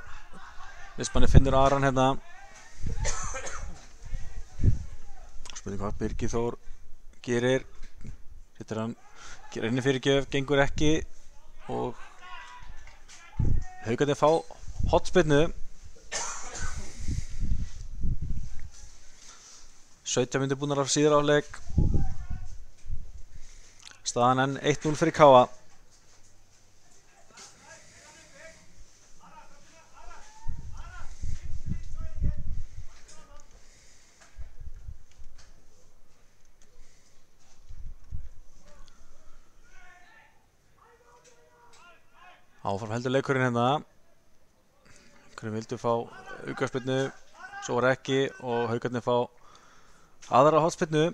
vistmanni finnur Aran hérna. Spurning hvað Birgir Þór gerir. Hittir hann, gerir inni fyrirgjöf, gengur ekki og Haukarnir fá hotspinnu. 17 mínútur búnar af síðar áleik. Staðan enn 1-0 fyrir KA. Áfram heldur leikurinn hérna. Einhverjum vildu fá aukaspyrnu, svo var ekki og Haukarnir fá aðra hotspyrnu.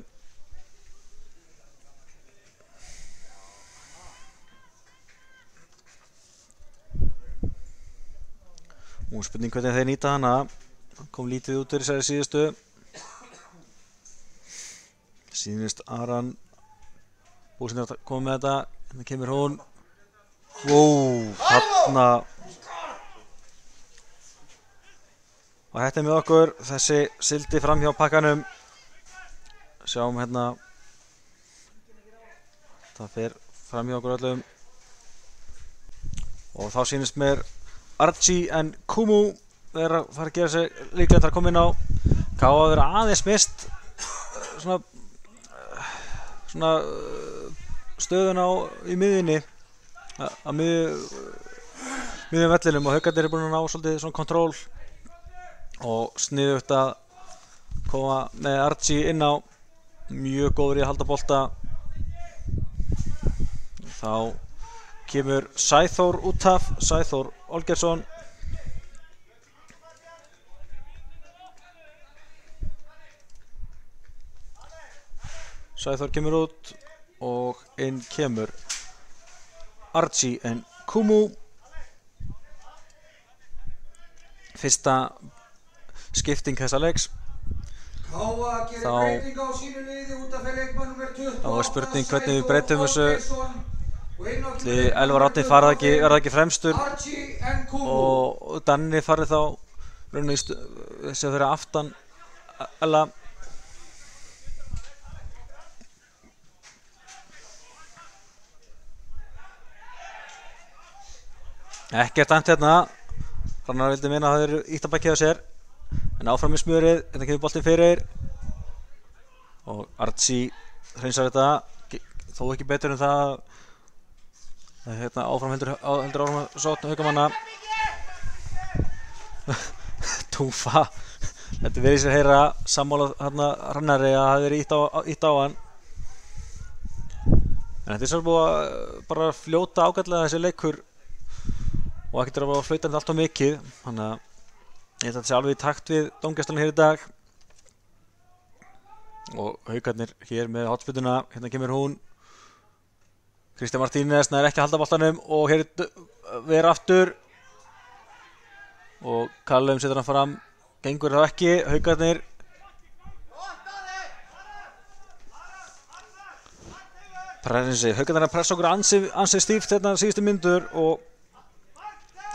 Og spurning hvernig þeir nýta hana. Kom lítið út úr þessari síðustu. Sýnist Aran búinn að koma með þetta. Hérna kemur hún. Þarna og þetta er með okkur. Þessi sildi fram hjá pakkanum. Sjáum hérna, það fer fram hjá okkur öllum og þá sýnist mér Archie en Kumu er að fara að gera sig líklega að koma inn á. KA að vera aðeins mist svona stöðun í miðjunni á miðjum vellinum og Haukarnir er búin að ná svolítið svona kontról og sniðugt að koma með Archie inn á, mjög góður í að halda bolta. Þá kemur Sæþór út af, Sæþór Olgeirsson. Sæþór kemur út og inn kemur Archie Nkumu. Fyrsta skipting þessa leiks. Þá er spurning hvernig við breytum þessu. Elvar Árni verða ekki fremstur og Danni farið þá rauninni þessi að vera aftan Ella. Ekkert dæmt hérna. Hrannar vildi meina að það eru ítt að bækja á sér, en áfram í smjörið. Þetta kemur boltinn fyrir og Archie hreinsar þetta, þó ekki betur en það. Hérna áfram heldur áfram að sókn Haukamanna. Túfa. Þetta verið sér heyra sammála hérna Hrannari að það hefði verið ítt á hann. En þetta er svo búið að bara fljóta ágætlega þessi leikur og ekkert er að vera flautandi allt of mikið. Þannig að ég held að þetta sé alveg í takt við dómgæslan hér í dag. Og Haukarnir hér með hotspyrnuna, hérna kemur hún. Kristján Martínez nær ekki að halda boltanum og hér ver aftur og Callum setur hann fram, gengur það ekki. Haukarnir Haukarnir að pressa okkur ansi stíft hérna síðustu myndur og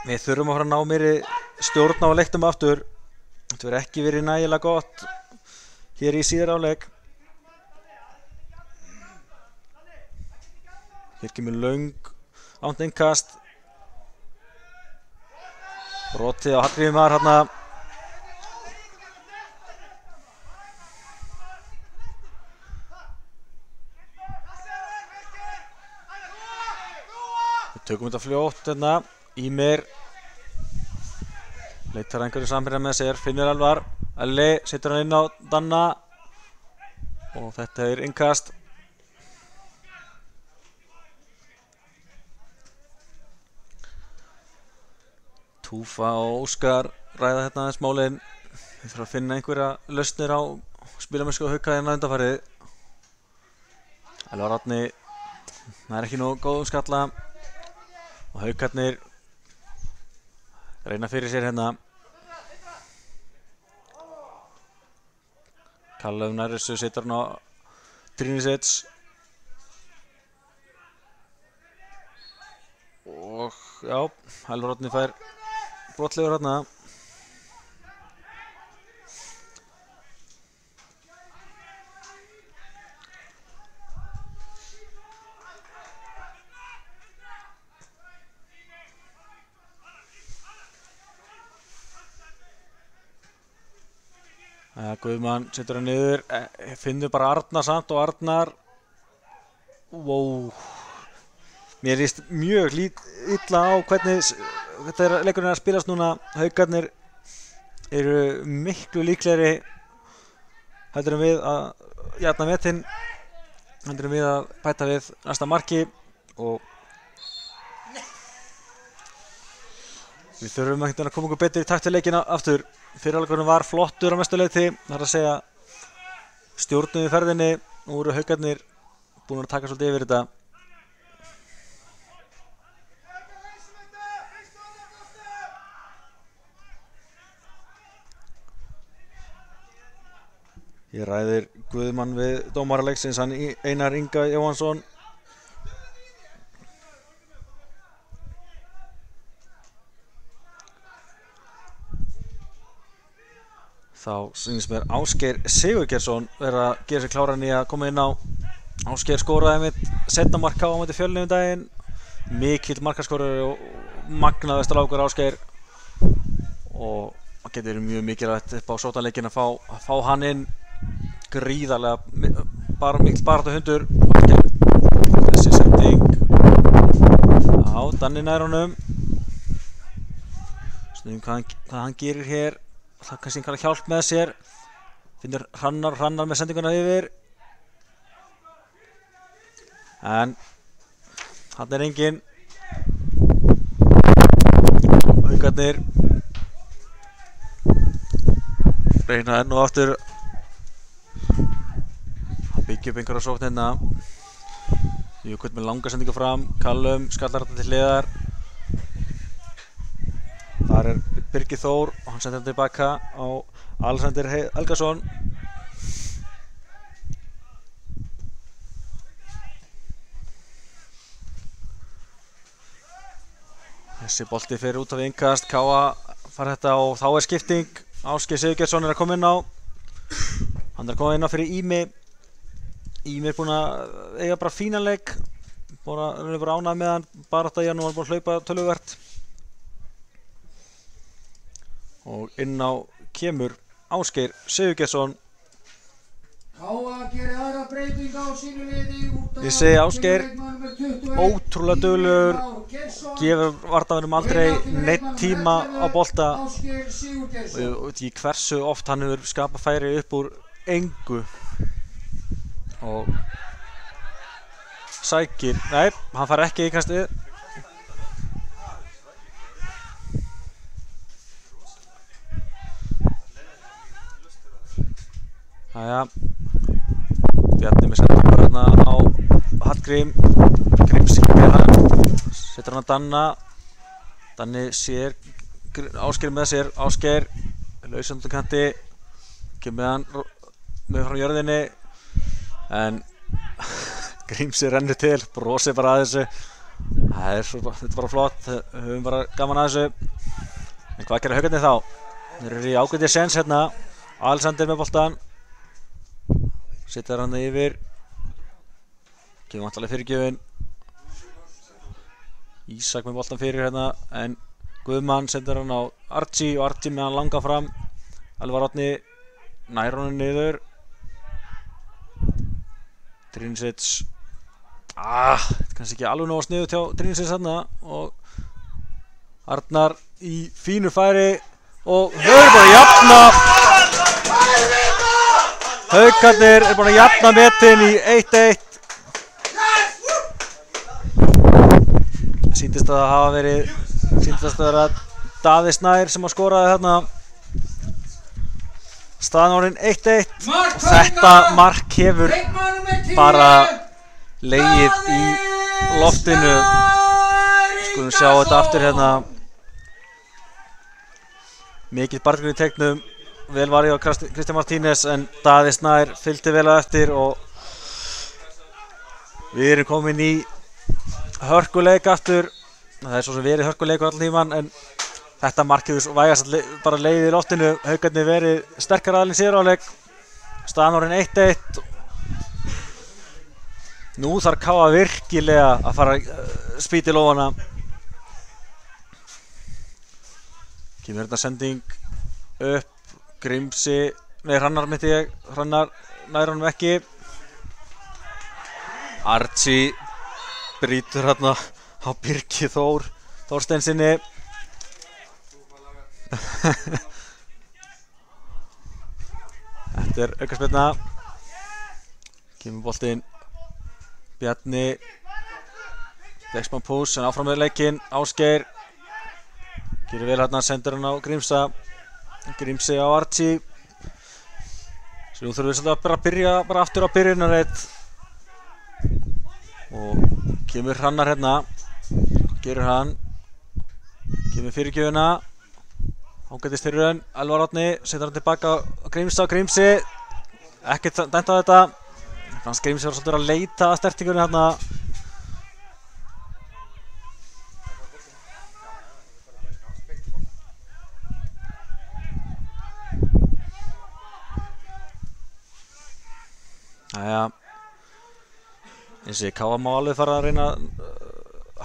við þurfum að fara að ná meiri stjórn á leiknum aftur. Þetta verður ekki verið nægilega gott hér í síðari hálfleik. Hér kemur löng ánt innkast. Brotið á Hallgrímur hérna. Við tökum þetta fljótt hérna. Ímir leitar einhverju samherja með sér, finnur Elvar. Elli setur hann inn á Danna og þetta er innkast. Túfa og Óskar ræða hérna aðeins málin. Við þurfum að finna einhverja lausnir á spilamennsku og Hauka hérna undanfarið. Elvar Árni er ekki nógu góð skalla og Haukarnir reyna fyrir sér hérna. Callum nær þessu, setur hann á Trinicic og já, Elvar Árni fær brotlegur hérna. Guðmann setur hann niður, finnur bara Arnar samt og Arnar, wow, mér líst mjög illa á hvernig þetta leikurinn er að spilast núna. Haukarnir eru miklu líklegri heldur en við að jafna metin, heldur en við að bæta við næsta marki og við þurfum að koma okkur betur í takt við leikina aftur. Fyrirhálfleikurinn var flottur á mestu leyti, það er að segja stjórnum í ferðinni og voru Haukarnir búin að taka svolítið yfir þetta. Hér ræðir Guðmann við dómara leiksins, hann Einar Inga Jóhannsson. Þá sýnist mér Ásgeir Sigurgeirsson vera að gera sér kláran í að koma inn á. Ásgeir skoraði mitt setna marka á móti Fjölni daginn. Mikill markaskorari og magnaðist strákur Ásgeir. Og það getur verið mjög mikilvægt upp á sótanleikin að fá hann inn. Gríðarlega, mikill baráttu hundur. Þessi sending. Já, Danni nær honum. Snúðum hvað hann gerir hér. það kannski einhverja hjálp með sér. Finnur Hrannar með sendinguna yfir. En hann engin. Haukarnir reyna enn og aftur að byggja upp einhverja sókn hérna. Jökull með langa sendingu fram, Callum skallar þetta til hliðar. Þar Birgir Þór og hann sendir hann tilbaka á Alexander Helgason. Þessi bolti fyrir út af innkast, Káa fara þetta og þá skipting. Ásgeir Sigurgeirsson að koma inn á. Hann koma inn á fyrir Ími. Ími búinn að eiga bara fínan leik. Hann bara ánægð með hann, barátta í hann og hann búinn að hlaupa töluvert. Og inn á kemur Ásgeir Sigurgeirsson. Ég segi Ásgeir ótrúlega duglegur, gefur varnarmönnum aldrei neitt tíma á bolta og ég veit ekki hversu oft hann hefur skapað færi upp úr engu og sækir, nei, hann fær ekki í kastið. Jæja, Bjarni með sendingu hérna á Hallgrím. Grímsing með hann, setur hann að Danna. Danni sér Ásgeir með sér, Ásgeir laus undan kanti, kemur með hann með frá jörðinni en Grímsi rennur til, brosir bara að þessu. Þetta er bara flott, höfum bara gaman að þessu. En hvað gerir Haukarnir þá? Þeir eru í ágætis séns hérna. Alexander með boltan, setur hann yfir, kemur vantarlega fyrirgjöfin. Ísak með boltan fyrir hérna en Guðmann sendur hann á Archie og Archie með hann langa fram. Elvar Árni nær honum niður. Trinicic, þetta er kannski ekki alveg nóg sniðugt hjá Trinicic hérna og Arnar í fínu færi og þau eru bara að jafna. Haukarnir er búin að jafna metin í 1-1. Sýndist að hafa verið Daði Snær sem að skoraði þarna. Staðan orðin 1-1 og þetta mark hefur bara legið í loftinu. Skulum sjá þetta aftur hérna. Mikið barðgur í teiknum. Vel var ég á Kristján Martínez en Daði Snær fylgdi vel að eftir og við erum komin í hörkuleik aftur. Það er svo sem verið hörkuleikur allan tíman en þetta mark hefur vægast bara legið í loftinu. Haukarnir verið sterkar aðeins í síðari hálfleik. Staðan orðin 1-1. Nú þarf Káa virkilega að fara spýta í lófana. Kemur hérna sending upp. Grímsi, nei Hrannar myndi ég, Hrannar nær honum ekki. Archie brýtur hérna á Birgi Þórsteinsinni. Þetta er aukaspyrna. Kemur boltinn. Bjarni Dexman Pús en áfram með leikinn. Ásgeir gerir vel hérna, sendur hann á Grímsa. Grímsi á Archie. Svo nú þurfum við svolítið að byrja bara aftur á byrjunarreit. Og kemur Hrannar hérna. Hvað gerir hann? Kemur fyrirgjöfina. Ágætis tilraun. Elvar Árni setur hann tilbaka á Grímsa og Grímsi. Ekkert dæmt á þetta. Frans Grímsi var svolítið að leita að stertingunni hérna. Jæja, eins og Káa má alveg fara að reyna að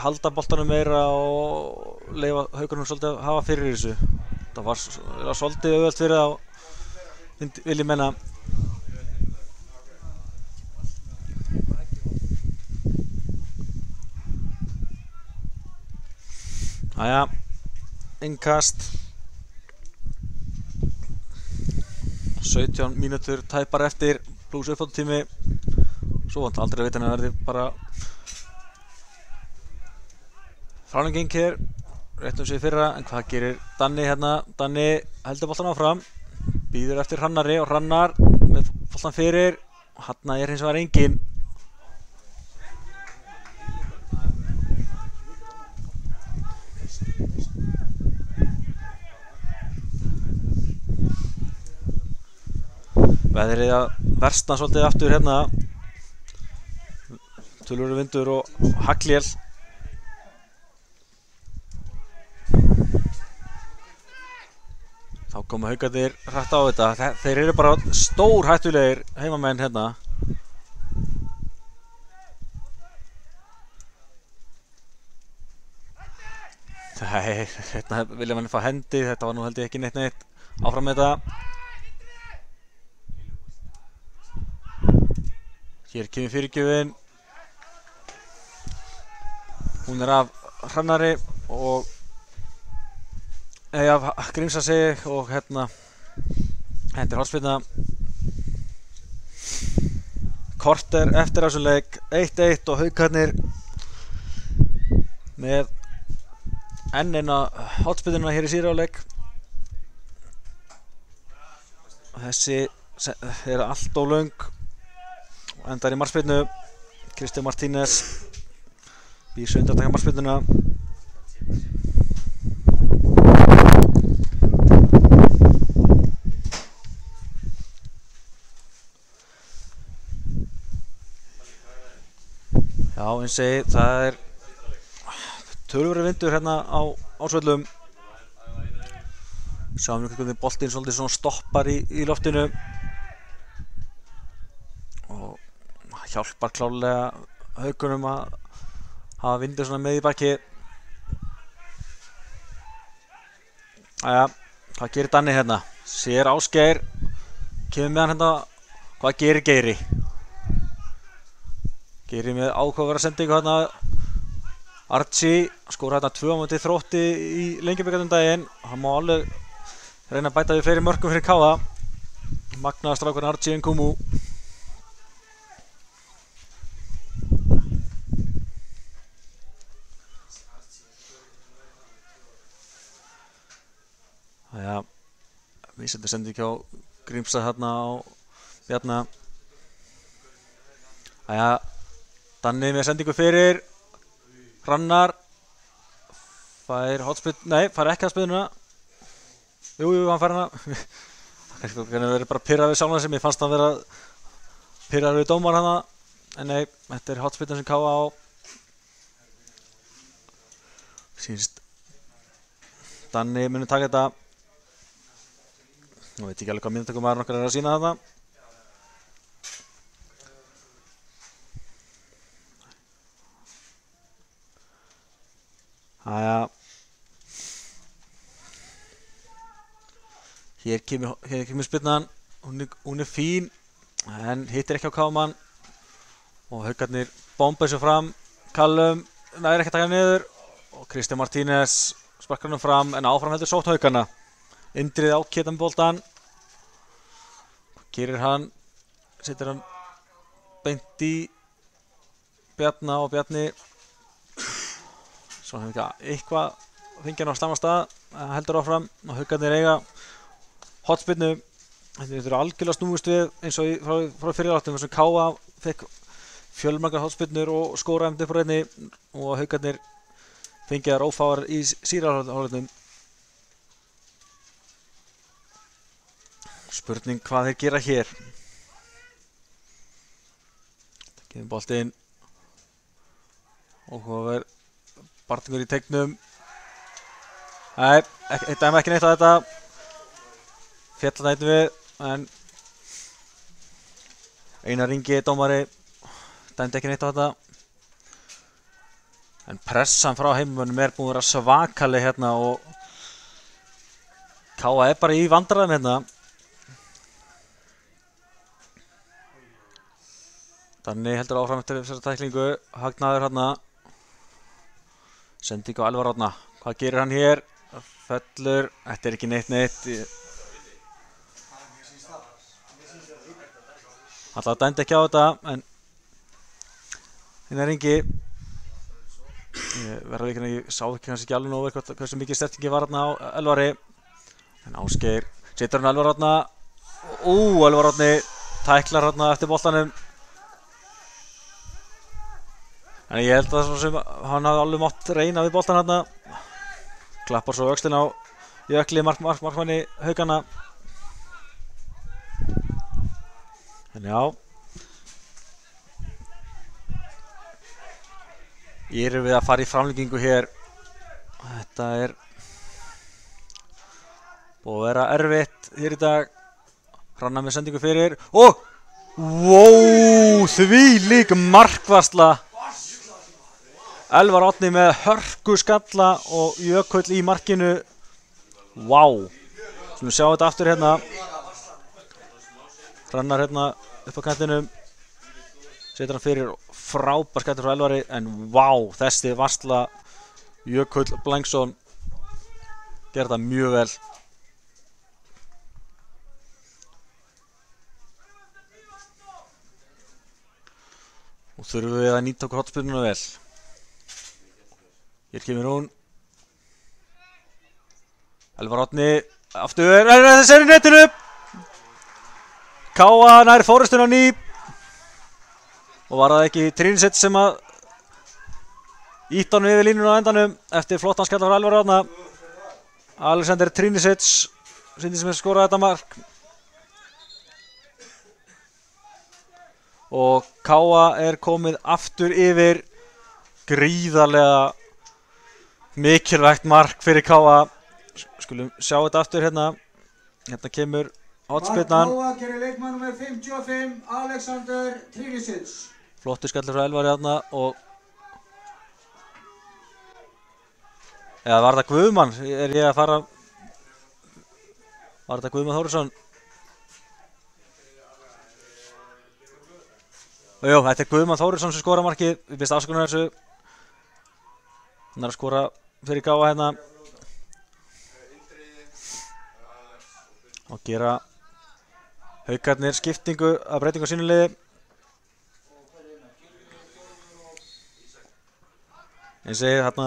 halda boltanum meira og leyfa Haukarnum svolítið að hafa fyrir þessu. Það var svolítið auðvelt fyrir þá, vil ég menna. Jæja, innkast. 17 mínútur tæpar eftir pluss uppbótartími. Svo vant aldrei að vita hann að verði bara framlenging hér, réttum sig fyrra, en hvað gerir Danni hérna? Danni heldur boltan áfram, býður eftir Hrannari og Hrannar með boltan fyrir. Hanna hins vegar engin. Veðrið að versna svolítið aftur hérna. Tölvöru vindur og haglél. Þá koma Haukarnir hratt á þetta. Þeir eru bara stór hættulegir heimamenn hérna. Nei, hérna vilja mann fá hendi. Þetta var nú held ég ekki neitt áfram með þetta. Hér kemur fyrirgjöfin. Hún af Hrannari og af Grímsa sig og hérna hendir hornspyrna. Korter eftir þessum leik, 1-1 og Haukarnir með enn eina hornspyrnuna hér í síðari hálfleik. Þessi er allt of löng. Endar í markspyrnu. Kristján Martínez býr sig undir að taka markspyrnuna. Já, eins og það er tölvöru vindur hérna á svöllum. Sjáum við hvernig boltinn svolítið svona stoppar í loftinu. Og hjálpar klárlega Haukunum að hafa vindur svona með í baki. Jæja, hvað gerir Danni hérna? Sér Ásgeir, kemur með hann hérna. Hvað gerir Geiri? Geiri með áhugaverða sendingu hérna. Archie skora hérna 2 á móti Þrótti í Lengjubikarnum daginn. Hann má alveg reyna að bæta við fleiri mörkum fyrir Káa. Magnaða strákurinn Archie Nkumu. Jæja, við setjum sendingu á Grímsa hérna á Bjarna. Jæja, Danni með sendingu fyrir. Hrannar fær hotspyrnu, nei, fær ekki að spyrnuna. Jú, hann fær hana. Kannski verið bara pirrað við sjálfan sem ég fannst að vera pirrað við dómar hana. En nei, þetta er hotspyrnu sem Káa á. Sýnst Danni muni taka þetta. Nú veit ég ekki alveg hvað mínútökum maður okkar er að sína þarna. Jæja. Hér kemur spyrnan. Hún er fín, en hittir ekki á Káman. Og Haukarnir bomba þessu fram. Callum næri ekki að taka niður. Og Kristján Martínez sparkar hann fram, en áfram heldur sótt Haukarna. Indrið á Ketan boltan. Hvað gerir hann? Setur hann beint í Bjarna og Bjarni. Svo hefur ekki eitthvað fengið hann á stamma stað. Heldur áfram og Haukarnir eiga hotspyrnu. Þetta eru algjörlega snúist við eins og frá fyriráttum þess að Káa fekk fjölmargar hotspyrnur og skóraði upp á reyni og Haukarnir fengið þær ófáar í síðari Spurning hvað þeir gera hér. Gefum boltinn. Óhugaverð Bartingur í teignum. Nei, dæmi ekki neitt á þetta. Fjall nættum við, en Einar Ingi dómari dæmdi ekki neitt á þetta. En pressan frá heimamönnum er búin að vera svakaleg hérna og Káa er bara í vandræðum hérna. Danni heldur áfram eftir þessari tæklingu. Hagnaður hérna. Sending á Elvar Árna. Hvað gerir hann hér? Fellur. Þetta er ekki neitt. Alltaf dæmdi ekki á þetta, en hérna Ingi, ég verði ekki, ég sá ekki kannski ekki alveg nógu hversu mikið stertingi var hérna á Elvari, en Ásgeir setur hann Elvar hérna, Elvar hérna tæklar hérna eftir boltanum, en ég held að svo sem hann hafði alveg mátt reyna við boltan hérna, klappar svo öxlinn á Jökli markmanni Haukana, en já. Erum við að fara í framlengingu hér. Þetta er búið að vera erfitt hér í dag. Hrannar með sendingu fyrir. Þvílík markvarsla. Elvar Árni með hörku skalla og Jökull í markinu. Skulum sjá þetta aftur hérna. Hrannar hérna upp á kantinum. Setur hann fyrir frábær skættur frá Elvari, en þessi varsla Jökull Blangsson gerði það mjög vel. Og þurfum við að nýta okkur hotspyrnuna vel. Hér kemur hún. Elvar Árni aftur, þessi er í netinu. Káa nær fórustun á ný. Og var það ekki Trínisits sem að ítt honum yfir línuna á endanum eftir flottan skall frá Elvar Árna. Alexander Trínisits sem skoraði þetta mark. Og Káa er komið aftur yfir. Gríðarlega mikilvægt mark fyrir Káa. Skulum sjá þetta aftur hérna. Hérna kemur hotspyrnan. Káa gerir leikmann nummer 55, Alexander Trínisits. Flottur skallur frá Elvari hérna og eða var það Guðmann? Er ég að fara? Var þetta Guðmann Þórisson? Jú, þetta er Guðmann Þórisson sem skora markið. Við byrst afsökunar þessu. Hann er að skora fyrir Káa hérna. Og gera Haukarnir skiptingu að breytingu á sínu liði. Eins og ég þarna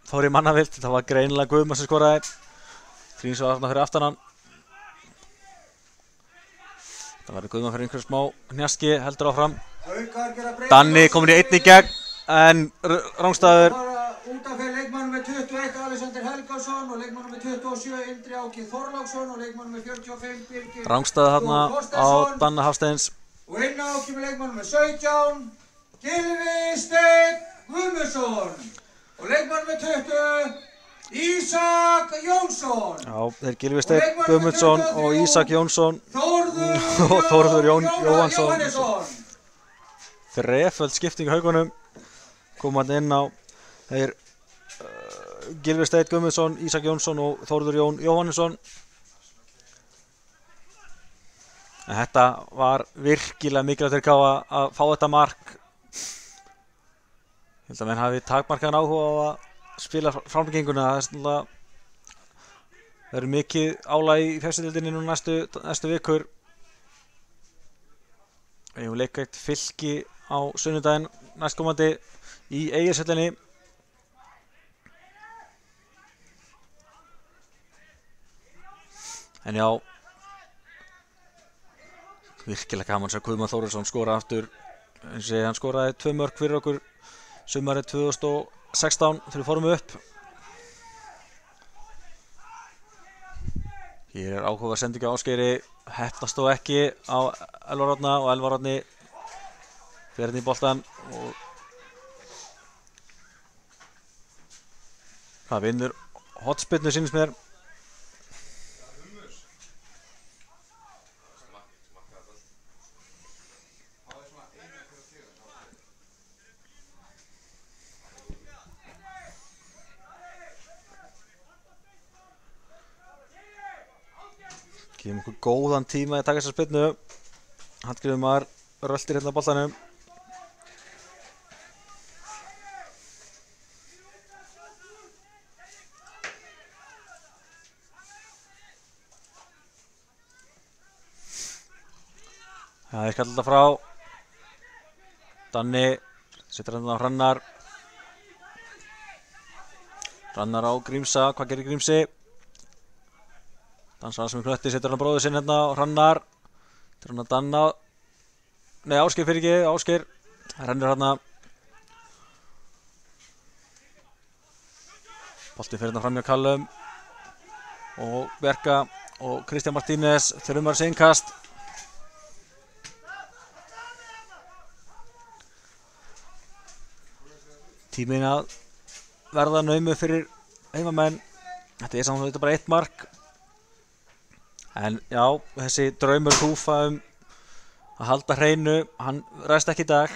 fór í mannavild, það var greinilega Guðmann sem skoraði. Tríns var þarna fyrir aftan hann. Það verður Guðmann fyrir einhverjum smá hnjaski, heldur áfram. Danni komin í einn í gegn, en rangstæður. Út af fyrir leikmann með 21 Alexander Helgason og leikmann með 27 Indri Áki Þorláksson og leikmann með 45 Birgir Rangstæður þarna á Danna Hafsteins. Og inn á kemur leikmann með 17 Gylfi Steinn Guðmundsson. Og leikmann með 20, Ísak Jónsson. Já, þeir Gylfi Steinn Guðmundsson og Ísak Jónsson og Þórður Jóhannsson. Þreföld skipting á Haukunum. Komandi inn á þeir Gylfi Steinn Guðmundsson, Ísak Jónsson og Þórður Jóhannsson. En þetta var virkilega mikilvægt fyrir Káa að fá þetta mark. Ég held að menn hafi takmarkaðan áhuga á að spila framlenginguna. Það er mikið álag í fjárstildinni nú næstu vikur. Við hefum leikætt Fylki á sunnudaginn næstkomandi í Egilshöllinni. En já, virkilega gaman að Guðmann Þórisson skora aftur. Eins og hann skoraði 2 mörk fyrir okkur sumarið 2016 þegar við fórum upp. Hér er áhuga sendingu á Ásgeiri, heppnast þó ekki á Elvar Árna og Elvar Árni fer inn í boltann og það vinnur hotspyrnu sýnist mér. Gefum okkur góðan tíma að taka þessa spyrnu. Hallgrímur Mar röltir hérna á boltanum. Það skall þetta frá. Danni setur hann á Hrannar. Hrannar á Grímsa, hvað gerir Grímsi? Dansar sem knötti, setur hann bróður sinn hérna á Hrannar. Setur hann að Danna. Nei, Ásgeir fyrir ekki, Ásgeir. Það rennur hérna. Boltinn fyrir hérna fram hjá Callum. Og Bjarka og Kristján Martínez þrjumar sig innkast. Tíminn að verða naumu fyrir heimamenn. Þetta samt þetta bara 1 mark. En já, þessi draumur Húfa að halda hreinu, hann ræðst ekki í dag.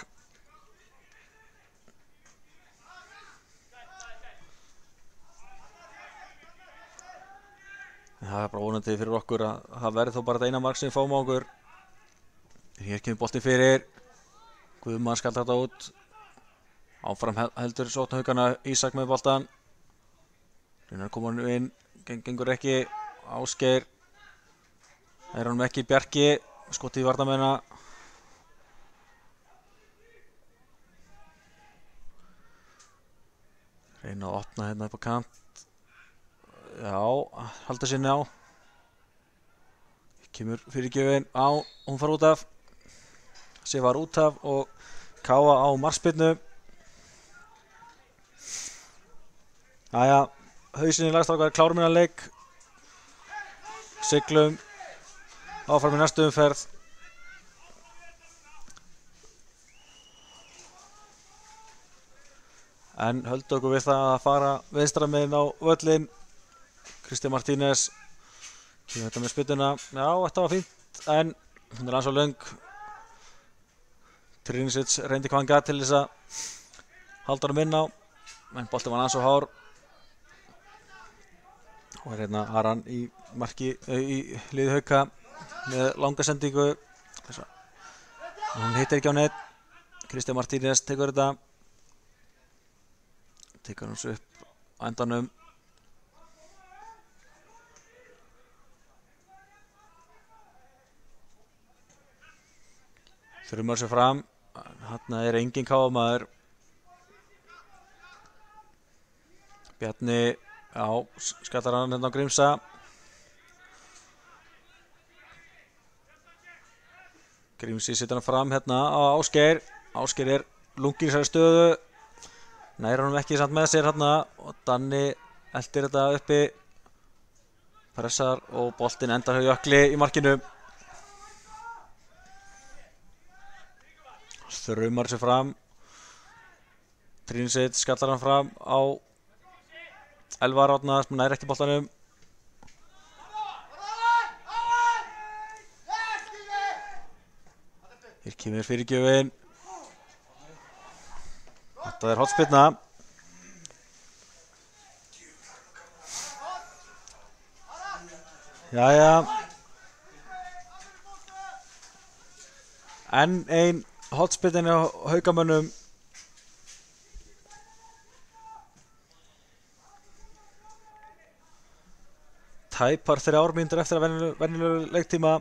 Það bara vonandi fyrir okkur að það verði þó bara þetta eina mark sem við fáum á okkur. Hér kemur boltinn fyrir. Guðmann skall þetta út. Áfram heldur sóknarhaukana Ísak með boltann. Reynar koma hann inn, gengur ekki. Ásgeir. Það honum ekki Bjarki. Skoti í varnarmennina. Reyna að opna hérna upp á kant. Já, halda sinni á. Kemur fyrirgjöfin á, hún fara út af. Sig var út af og Káa á markspyrnu. Jæja, hausinn í lagstrákar, klárum innan leik. Siglum áfram í næstu umferð. En höldum okkur við það að fara vinstra megin á völlinn. Kristján Martínez kemur þetta með spytuna. Já, þetta var fínt, en hún aðeins á löng. Trinisic reyndi hvað hann gat til þess að halda hann inn á, en boltinn var aðeins á hár. Og hérna Aran í marki í liði Hauka með langa sendingu. Hún hittir ekki á neitt. Kristján Martínez tekur þetta. Tekur hans upp á endanum. Þrjumar sér fram. Þarna er engin káamaður. Bjarni, já, skallar hann hérna á Grímsa. Grímsi setur hann fram hérna á Ásgeir. Ásgeir er lunginn í þessari stöðu. Nær hann ekki samt með sér hérna og Danni eldir þetta uppi. Pressar og boltinn endar hjá Jökli í markinu. Þrjumar sér fram. Trinisic skallar hann fram á Elvar Árna sem nær ekki boltanum. Hér kemur fyrirgjöfin. Þetta er hornspyrna. Jæja. Enn ein hornspyrna á Haukamönnum. Tæpar 3 mínútur eftir að venjulegu leiktíma.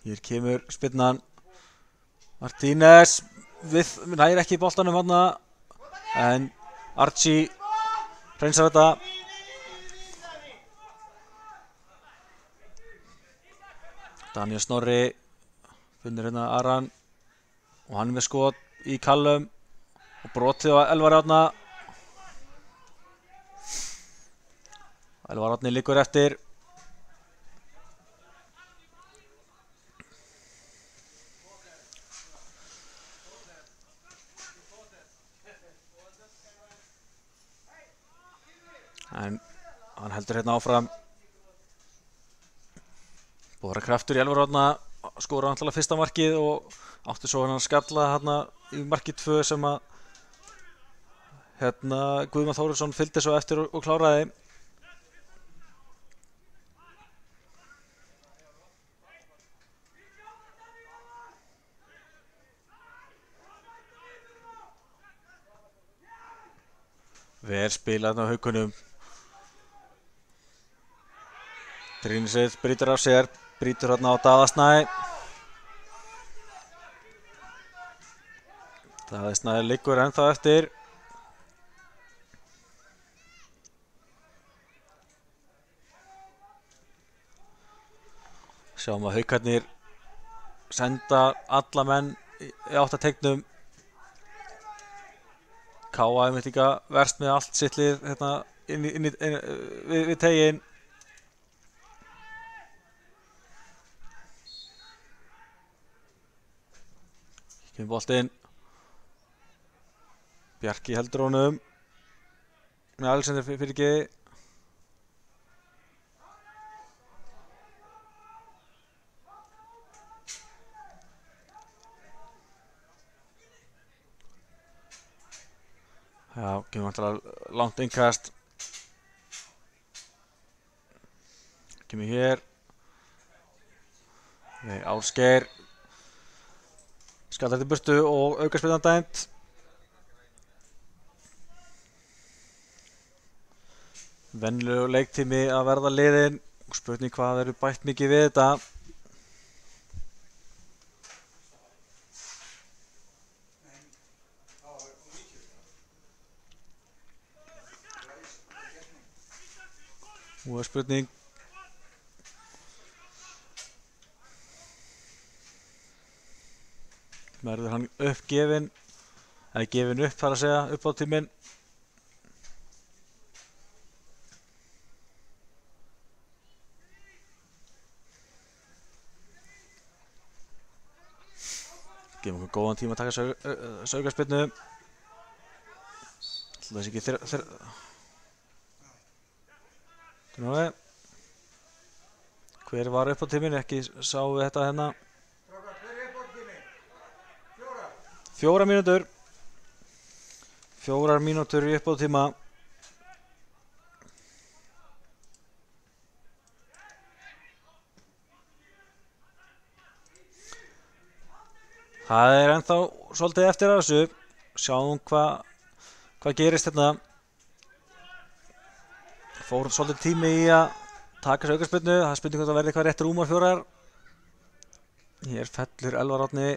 Hér kemur spyrnan. Martínez nær ekki boltanum hann, en Archie hreinsar þetta. Daniel Snorri finnur hérna Aran og hann er með skot í Callum og brotið á Elvar Árna. Elvar Árni liggur eftir. En hann heldur hérna áfram. Búið að vera kraftur í Elvar Árna. Skora náttúrulega fyrsta markið og átti svo hann að skalla hérna í markið 2 sem að hérna Guðmann Þórisson fylgdi svo eftir og kláraði. Vel spilað á Haukunum. Trínisið brýtur af sér, brýtur hérna á Daða Snæ. Daði Snæ liggur ennþá eftir. Sjáum að Haukarnir senda alla menn í 8 teignum. Káa einmitt líka verst með allt sitt lið hérna við teiginn. Kemur boltinn. Bjarki heldur honum. Með Alexander fyrir ekki. Já, kemur vantilega langt innkast. Kemur hér. Nei, Ásgeir. Skallar til burtu og aukaspyrnan dæmt. Venjulegur leiktími að verða liðinn. Spurning hvað eru bætt mikið við þetta. Og spurning verður hann uppgefin eða gefin upp þar að segja upp á tíminn. Gefum okkur góðan tíma að taka aukaspyrnu. Alltaf þessi ekki Hver var upp á tíminn? Ekki sáum við þetta hérna. 4 mínútur. 4 mínútur í uppbótartíma. Það er ennþá svolítið eftir af þessu. Sjáum hvað gerist hérna. Fór svolítið tími í að taka þessu aukaspyrnu. Það er spurning hvort það verði eitthvað rétt rúmar 4. Hér fellur Elvar Árni.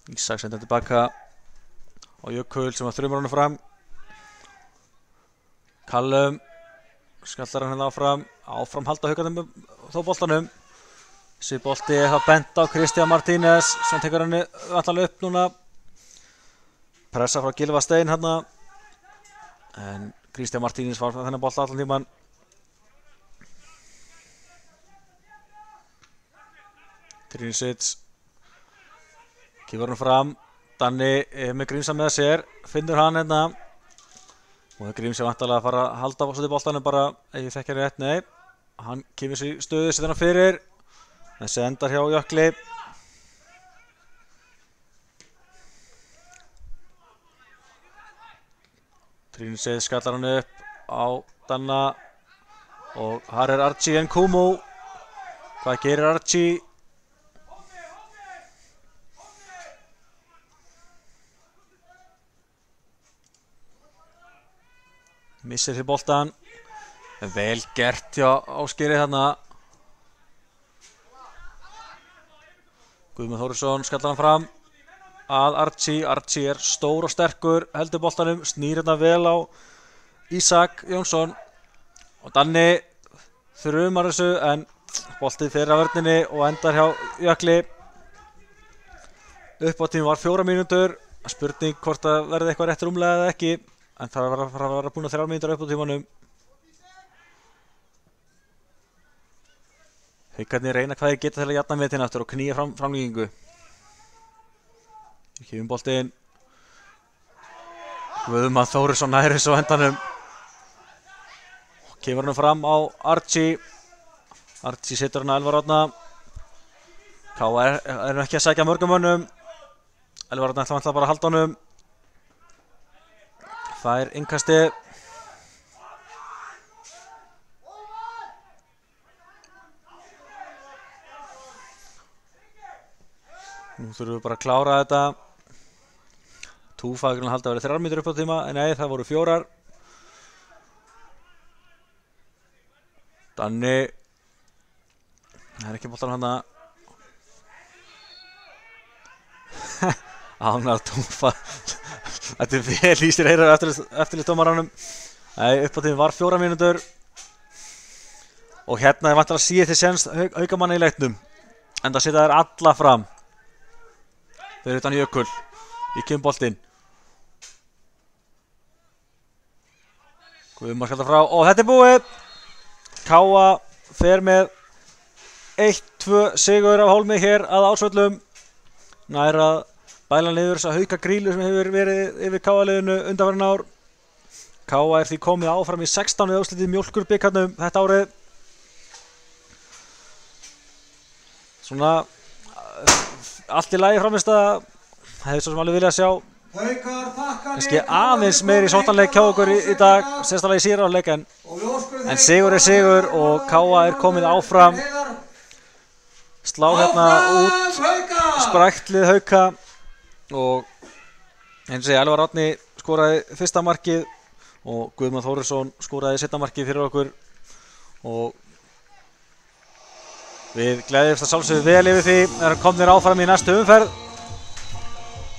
Ísak sendir tilbaka á Jökul sem að þrjumar hann fram. Callum skallar hann hérna áfram. Áfram halda Haukarnir með þó boltanum. Þessi bolti er það bent á Kristján Martínez sem tekur hann allan upp núna. Pressa frá Gylfa Stein hérna. En Kristján Martínez var þennan bolta allan tíman. Trínisits kemur hann fram. Danni er með Grímsa með sér. Finnur hann hérna. Og Grímsa er vantarlega að fara að halda svolítið boltanum bara ef ég þekki hann rétt. Nei. Hann kemur sér í stöðu, setur hann fyrir. Þessi endar hjá Jökli. Trínisits skallar hann upp á Danna. Og þar er Archie Nkumu. Hvað gerir Archie? Missir hér boltan. Vel gert hjá Ásgeiri þarna. Guðmundur Þórisson skallar hann fram að Archie. Archie er stór og sterkur, heldur boltanum, snýr hérna vel á Ísak Jónsson. Og Danni þrumar þessu en boltið fer af vörninni og endar hjá Jökli. Uppbótartími var 4 mínútur. Spurning hvort það verði eitthvað rétt rúmlega eða ekki. En það var að vera búin að 3 mínútur uppbótartímanum. Haukarnir reyna hvað þeir geta til að jafna metin aftur og knýja framlíkingu. Kemur boltinn. Guðmann Þórisson nær þessu á endanum. Kemur hann fram á Archie. Archie setur hann að Elvar Árna. Káa er ekki að sækja mörgum mönnum. Elvar Árna ætla bara að halda honum. Fær innkasti. Nú þurfum við bara að klára þetta. Túfa að halda að vera 3 mínútur upp á tíma, en nei, það voru 4. Danni. Það ekki boltan hann að Ánað tófa. Þetta vel í sér heyra eftirlit dómaranum. Nei, uppáttíðin var 4 mínútur. Og hérna vantar að síða til séns aukamanna í leiknum. En það setja þær alla fram. Þau eru utan Jökul. Í kemboltinn. Guðmar skaldar frá. Og þetta er búið. Káa fer með 1-2 sigur af Hólmi hér að Ásvöllum. Nær að bæla niður þessa hauka grílu sem hefur verið yfir Káa-liðinu undanfarin ár. Káa er því komið áfram í 16 við úrslitið Mjólkurbikarnum þetta árið. Svona allt í lagi framist að hefði svo sem alveg viljað sjá kannski aðeins meiri sóttanleik hjá okkur í dag, sérstaklega í síðari hálfleik en sigur er sigur og Káa er komið áfram. Slá hérna út spræktlið Hauka og eins og Elvar Árni skoraði fyrsta markið og Guðmann Þórisson skoraði seinna markið fyrir okkur og við gleðjumst að sjálfsögðu vel yfir því að komnir áfram í næstu umferð.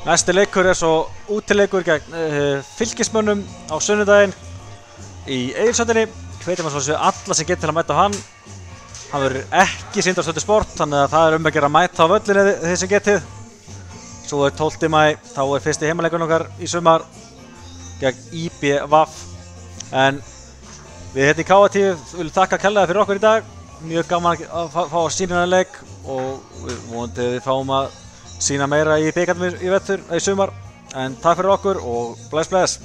Næsti leikur er svo útileikur gegn Fylkismönnum á sunnudaginn í Egilshöllinni. Hvetjum að svo séu alla sem getur til að mæta á hann. Hann verður ekki sýndur á Stöðu Sport, þannig að það er að gera að mæta á völlinu þeir sem getið. Svo er 12. maí, þá er fyrsti heimaleikurinn okkar í sumar gegn IBVF. En við hérna í Káa-tíu viljum þakka kærlega fyrir okkur í dag. Mjög gaman að fá að sýna þennan leik og við vonandi við fáum að sýna meira í bikarnum í vettur, í sumar. En takk fyrir okkur og bless bless.